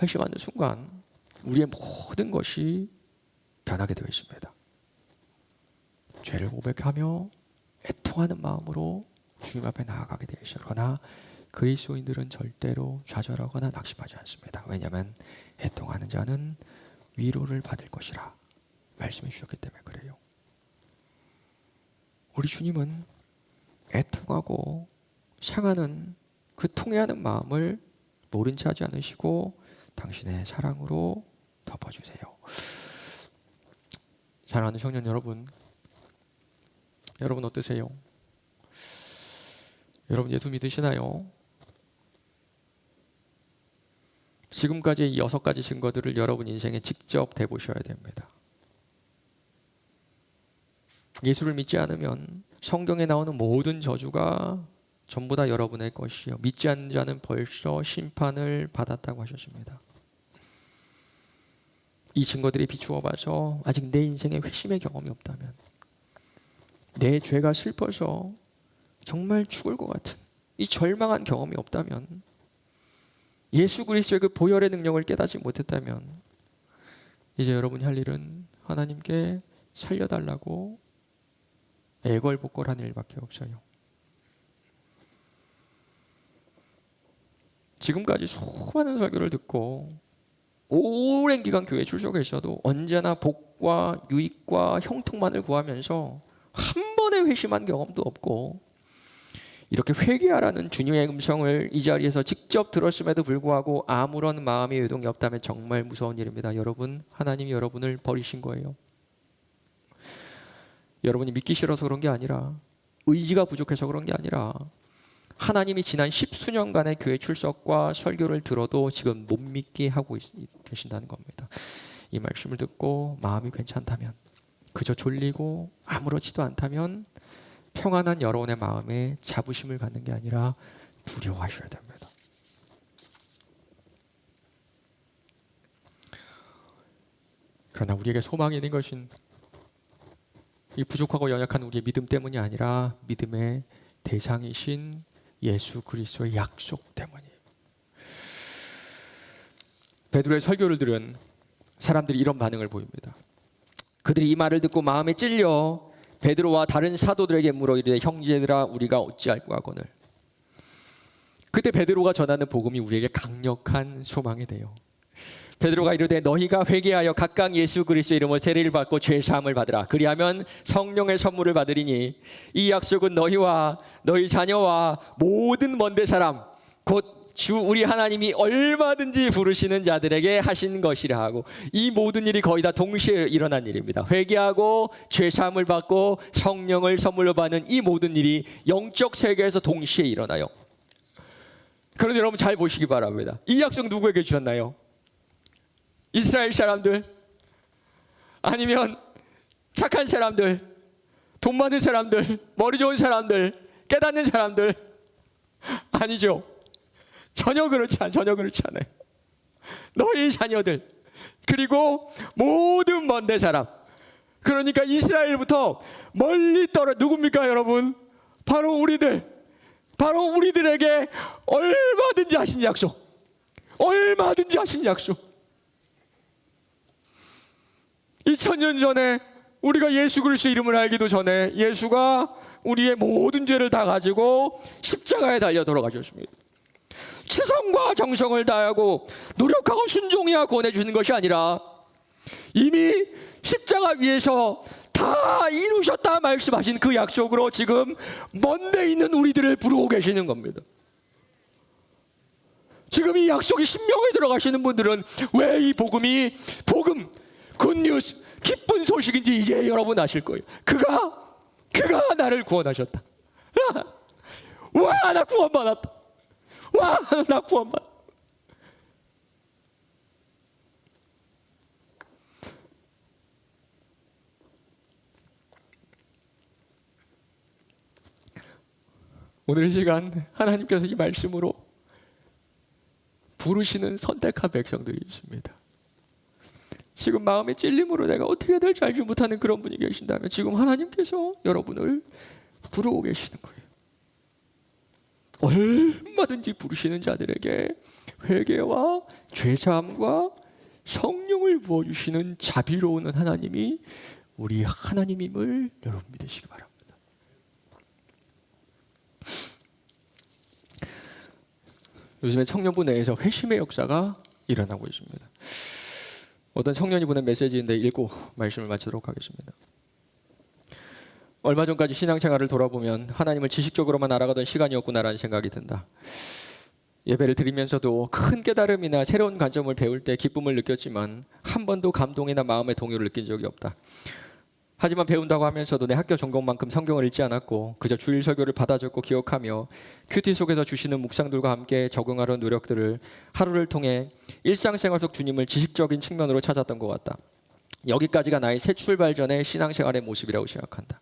회심하는 순간 우리의 모든 것이 변하게 되어 있습니다. 죄를 고백하며 애통하는 마음으로 주님 앞에 나아가게 되어 있어요. 그러나 그리스도인들은 절대로 좌절하거나 낙심하지 않습니다. 왜냐하면 애통하는 자는 위로를 받을 것이라 말씀해 주셨기 때문에 그래요. 우리 주님은 애통하고 상하는 그 통회하는 마음을 모른 체 하지 않으시고 당신의 사랑으로 덮어주세요. 사랑하는 청년 여러분, 여러분 어떠세요? 여러분 예수 믿으시나요? 지금까지 이 6가지 증거들을 여러분 인생에 직접 대보셔야 됩니다. 예수를 믿지 않으면 성경에 나오는 모든 저주가 전부 다 여러분의 것이요, 믿지 않는 자는 벌써 심판을 받았다고 하셨습니다. 이 증거들이 비추어 봐서 아직 내 인생에 회심의 경험이 없다면, 내 죄가 슬퍼서 정말 죽을 것 같은 이 절망한 경험이 없다면, 예수 그리스도의 그 보혈의 능력을 깨닫지 못했다면, 이제 여러분이 할 일은 하나님께 살려달라고 애걸복걸하는 일밖에 없어요. 지금까지 수많은 설교를 듣고 오랜 기간 교회에 출석했어도 언제나 복과 유익과 형통만을 구하면서 한 번의 회심한 경험도 없고, 이렇게 회개하라는 주님의 음성을 이 자리에서 직접 들었음에도 불구하고 아무런 마음의 요동이 없다면 정말 무서운 일입니다. 여러분, 하나님이 여러분을 버리신 거예요. 여러분이 믿기 싫어서 그런 게 아니라, 의지가 부족해서 그런 게 아니라, 하나님이 지난 10수년간의 교회 출석과 설교를 들어도 지금 못 믿게 하고 계신다는 겁니다. 이 말씀을 듣고 마음이 괜찮다면, 그저 졸리고 아무렇지도 않다면 평안한 여러분의 마음에 자부심을 갖는 게 아니라 두려워하셔야 됩니다. 그러나 우리에게 소망이 있는 것은 이 부족하고 연약한 우리의 믿음 때문이 아니라 믿음의 대상이신 예수 그리스도의 약속 때문이에요. 베드로의 설교를 들은 사람들이 이런 반응을 보입니다. 그들이 이 말을 듣고 마음에 찔려 베드로와 다른 사도들에게 물어 이르되, 형제들아, 우리가 어찌할까 하거늘. 그때 베드로가 전하는 복음이 우리에게 강력한 소망이 돼요. 베드로가 이르되, 너희가 회개하여 각각 예수 그리스도의 이름으로 세례를 받고 죄 사함을 받으라. 그리하면 성령의 선물을 받으리니 이 약속은 너희와 너희 자녀와 모든 먼데 사람 곧 주 우리 하나님이 얼마든지 부르시는 자들에게 하신 것이라 하고, 이 모든 일이 거의 다 동시에 일어난 일입니다. 회개하고 죄 사함을 받고 성령을 선물로 받는 이 모든 일이 영적 세계에서 동시에 일어나요. 그런데 여러분 잘 보시기 바랍니다. 이 약속 누구에게 주셨나요? 이스라엘 사람들? 아니면 착한 사람들? 돈 많은 사람들? 머리 좋은 사람들? 깨닫는 사람들? 아니죠. 전혀 그렇지 않아요. 너희 자녀들, 그리고 모든 먼데 사람, 그러니까 이스라엘부터 멀리 떨어, 누굽니까 여러분? 바로 우리들, 바로 우리들에게 얼마든지 하신 약속, 얼마든지 하신 약속. 2000년 전에 우리가 예수 그리스도의 이름을 알기도 전에 예수가 우리의 모든 죄를 다 가지고 십자가에 달려 돌아가셨습니다. 최선과 정성을 다하고 노력하고 순종해야 구원해주는 것이 아니라 이미 십자가 위에서 다 이루셨다 말씀하신 그 약속으로 지금 먼데 있는 우리들을 부르고 계시는 겁니다. 지금 이 약속이 심령에 들어가시는 분들은 왜 이 복음이 굿뉴스, 기쁜 소식인지 이제 여러분 아실 거예요. 그가 나를 구원하셨다. 와, 나 구원받았다. 와, 나 구원받았다. 오늘 이 시간 하나님께서 이 말씀으로 부르시는 선택한 백성들이 있습니다. 지금 마음의 찔림으로 내가 어떻게 해야 될지 알지 못하는 그런 분이 계신다면 지금 하나님께서 여러분을 부르고 계시는 거예요. 얼마든지 부르시는 자들에게 회개와 죄사함과 성령을 부어주시는 자비로운 하나님이 우리 하나님임을 여러분 믿으시기 바랍니다. 요즘에 청년부 내에서 회심의 역사가 일어나고 있습니다. 어떤 청년이 보낸 메시지인데 읽고 말씀을 마치도록 하겠습니다. 얼마 전까지 신앙생활을 돌아보면 하나님을 지식적으로만 알아가던 시간이었구나라는 생각이 든다. 예배를 드리면서도 큰 깨달음이나 새로운 관점을 배울 때 기쁨을 느꼈지만 한 번도 감동이나 마음의 동요를 느낀 적이 없다. 하지만 배운다고 하면서도 내 학교 전공만큼 성경을 읽지 않았고 그저 주일 설교를 받아 적고 기억하며 큐티 속에서 주시는 묵상들과 함께 적응하려는 노력들을 하루를 통해 일상생활 속 주님을 지식적인 측면으로 찾았던 것 같다. 여기까지가 나의 새 출발 전의 신앙생활의 모습이라고 생각한다.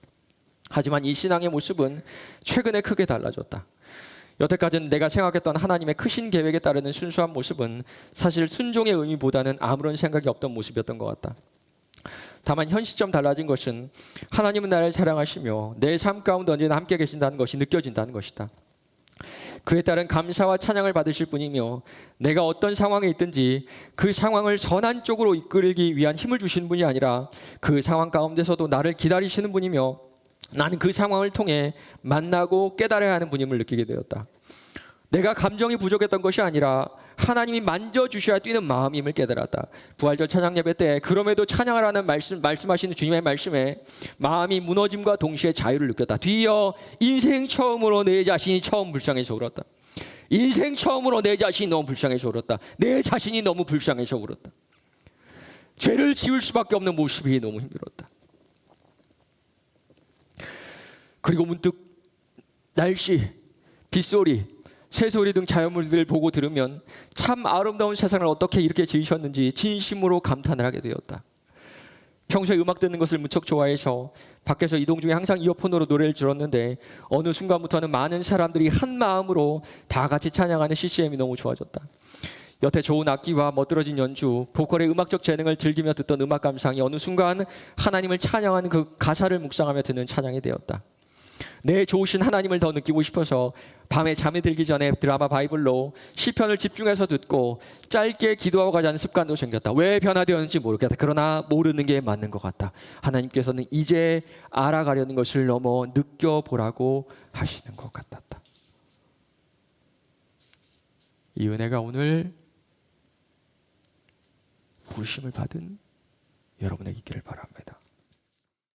하지만 이 신앙의 모습은 최근에 크게 달라졌다. 여태까지는 내가 생각했던 하나님의 크신 계획에 따르는 순수한 모습은 사실 순종의 의미보다는 아무런 생각이 없던 모습이었던 것 같다. 다만 현 시점 달라진 것은 하나님은 나를 사랑하시며 내 삶 가운데 언제나 함께 계신다는 것이 느껴진다는 것이다. 그에 따른 감사와 찬양을 받으실 분이며 내가 어떤 상황에 있든지 그 상황을 선한 쪽으로 이끌기 위한 힘을 주시는 분이 아니라 그 상황 가운데서도 나를 기다리시는 분이며 나는 그 상황을 통해 만나고 깨달아야 하는 분임을 느끼게 되었다. 내가 감정이 부족했던 것이 아니라 하나님이 만져주셔야 뛰는 마음임을 깨달았다. 부활절 찬양 예배 때 그럼에도 찬양하라는 말씀하시는 주님의 말씀에 마음이 무너짐과 동시에 자유를 느꼈다. 뒤이어 인생 처음으로 내 자신이 처음 불쌍해서 울었다. 인생 처음으로 내 자신이 너무 불쌍해서 울었다. 내 자신이 너무 불쌍해서 울었다. 죄를 지을 수밖에 없는 모습이 너무 힘들었다. 그리고 문득 날씨, 빗소리, 새소리 등 자연물들을 보고 들으면 참 아름다운 세상을 어떻게 이렇게 지으셨는지 진심으로 감탄을 하게 되었다. 평소에 음악 듣는 것을 무척 좋아해서 밖에서 이동 중에 항상 이어폰으로 노래를 들었는데 어느 순간부터는 많은 사람들이 한 마음으로 다 같이 찬양하는 CCM이 너무 좋아졌다. 여태 좋은 악기와 멋들어진 연주, 보컬의 음악적 재능을 즐기며 듣던 음악 감상이 어느 순간 하나님을 찬양하는 그 가사를 묵상하며 듣는 찬양이 되었다. 내 좋으신 하나님을 더 느끼고 싶어서 밤에 잠이 들기 전에 드라마 바이블로 시편을 집중해서 듣고 짧게 기도하고 가자는 습관도 생겼다. 왜 변화되었는지 모르겠다. 그러나 모르는 게 맞는 것 같다. 하나님께서는 이제 알아가려는 것을 넘어 느껴보라고 하시는 것 같았다. 이 은혜가 오늘 부르심을 받은 여러분에게 있기를 바랍니다.